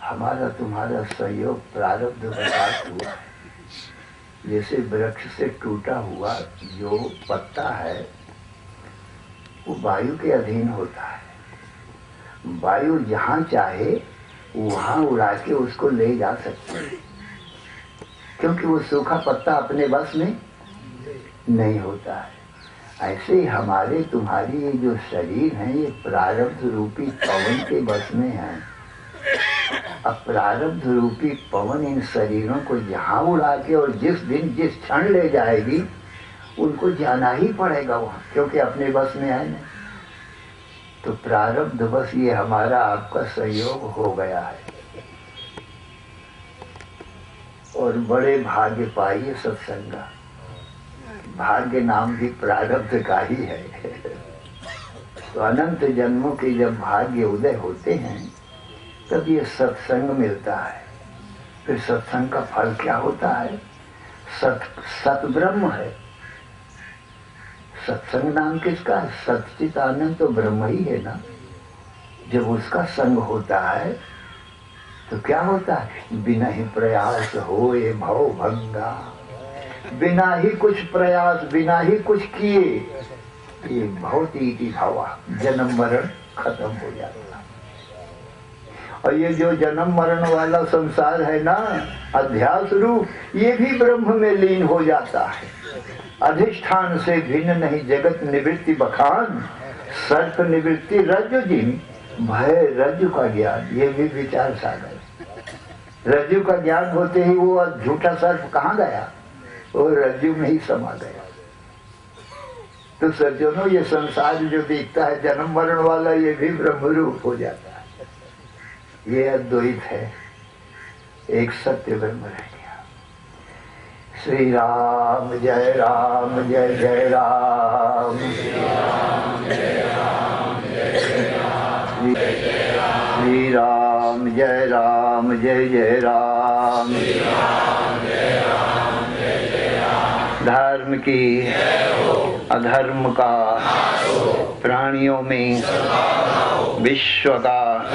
हमारा तुम्हारा सहयोग प्रारब्ध वशात हुआ है। जैसे वृक्ष से टूटा हुआ जो पत्ता है वो वायु के अधीन होता है। वायु जहाँ चाहे वहाँ उड़ा के उसको ले जा सकती है, क्योंकि वो सूखा पत्ता अपने बस में नहीं होता है। ऐसे ही हमारे तुम्हारी ये जो शरीर है ये प्रारब्ध रूपी पवन के बस में है। अब प्रारब्ध रूपी पवन इन शरीरों को जहाँ उड़ा के और जिस दिन जिस क्षण ले जाएगी उनको जाना ही पड़ेगा वहाँ, क्योंकि अपने बस में है नहीं। तो प्रारब्ध बस ये हमारा आपका सहयोग हो गया है। और बड़े भाग्य पाइए सत्संगा। भाग्य नाम भी प्रारब्ध का ही है। तो अनंत जन्मों के जब भाग्य उदय होते हैं तब ये सत्संग मिलता है। फिर सत्संग का फल क्या होता है? सत ब्रह्म है। सत्संग नाम किसका है? सच्चित आनंद तो ब्रह्म ही है ना। जब उसका संग होता है तो क्या होता है? बिना ही प्रयास होए भव भंगा। बिना ही कुछ प्रयास, बिना ही कुछ किए ये भवती भावा, जन्म मरण खत्म हो जाता। और ये जो जन्म मरण वाला संसार है ना, अध्यास रूप, ये भी ब्रह्म में लीन हो जाता है। अधिष्ठान से भिन्न नहीं जगत निवृत्ति बखान, सर्प निवृत्ति रज्जु जिन भय रज्जु का ज्ञान। ये भी विचार सागर। रज्जु का ज्ञान होते ही वो झूठा सर्प कहाँ गया? वो रज्जु में ही समा गया। तो सज्जनों, ये संसार जो दिखता है जन्म मरण वाला, ये भी ब्रह्म रूप हो जाता है। ये अद्वैत है, एक सत्य ब्रह्म रह गया। श्री राम जय राम जय जय राम। श्री राम राम जय राम जय जय राम। धर्म की अधर्म का प्राणियों में विश्व का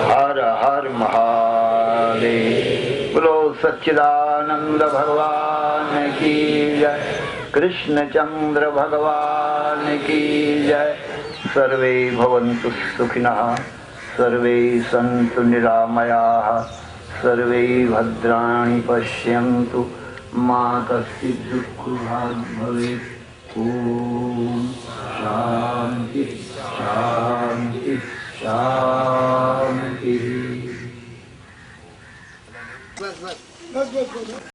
हर हर महादेव। बोलो सच्चिदानंद भगवान की जय, कृष्णचंद्र भगवान की जय। सर्वे भवन्तु सुखिनः, सर्वे सन्तु निरामयाः, सर्वे भद्राणि पश्यन्तु, मा कश्चित् दुःखभाग् भवेत्। ओम शांति शांति शांति।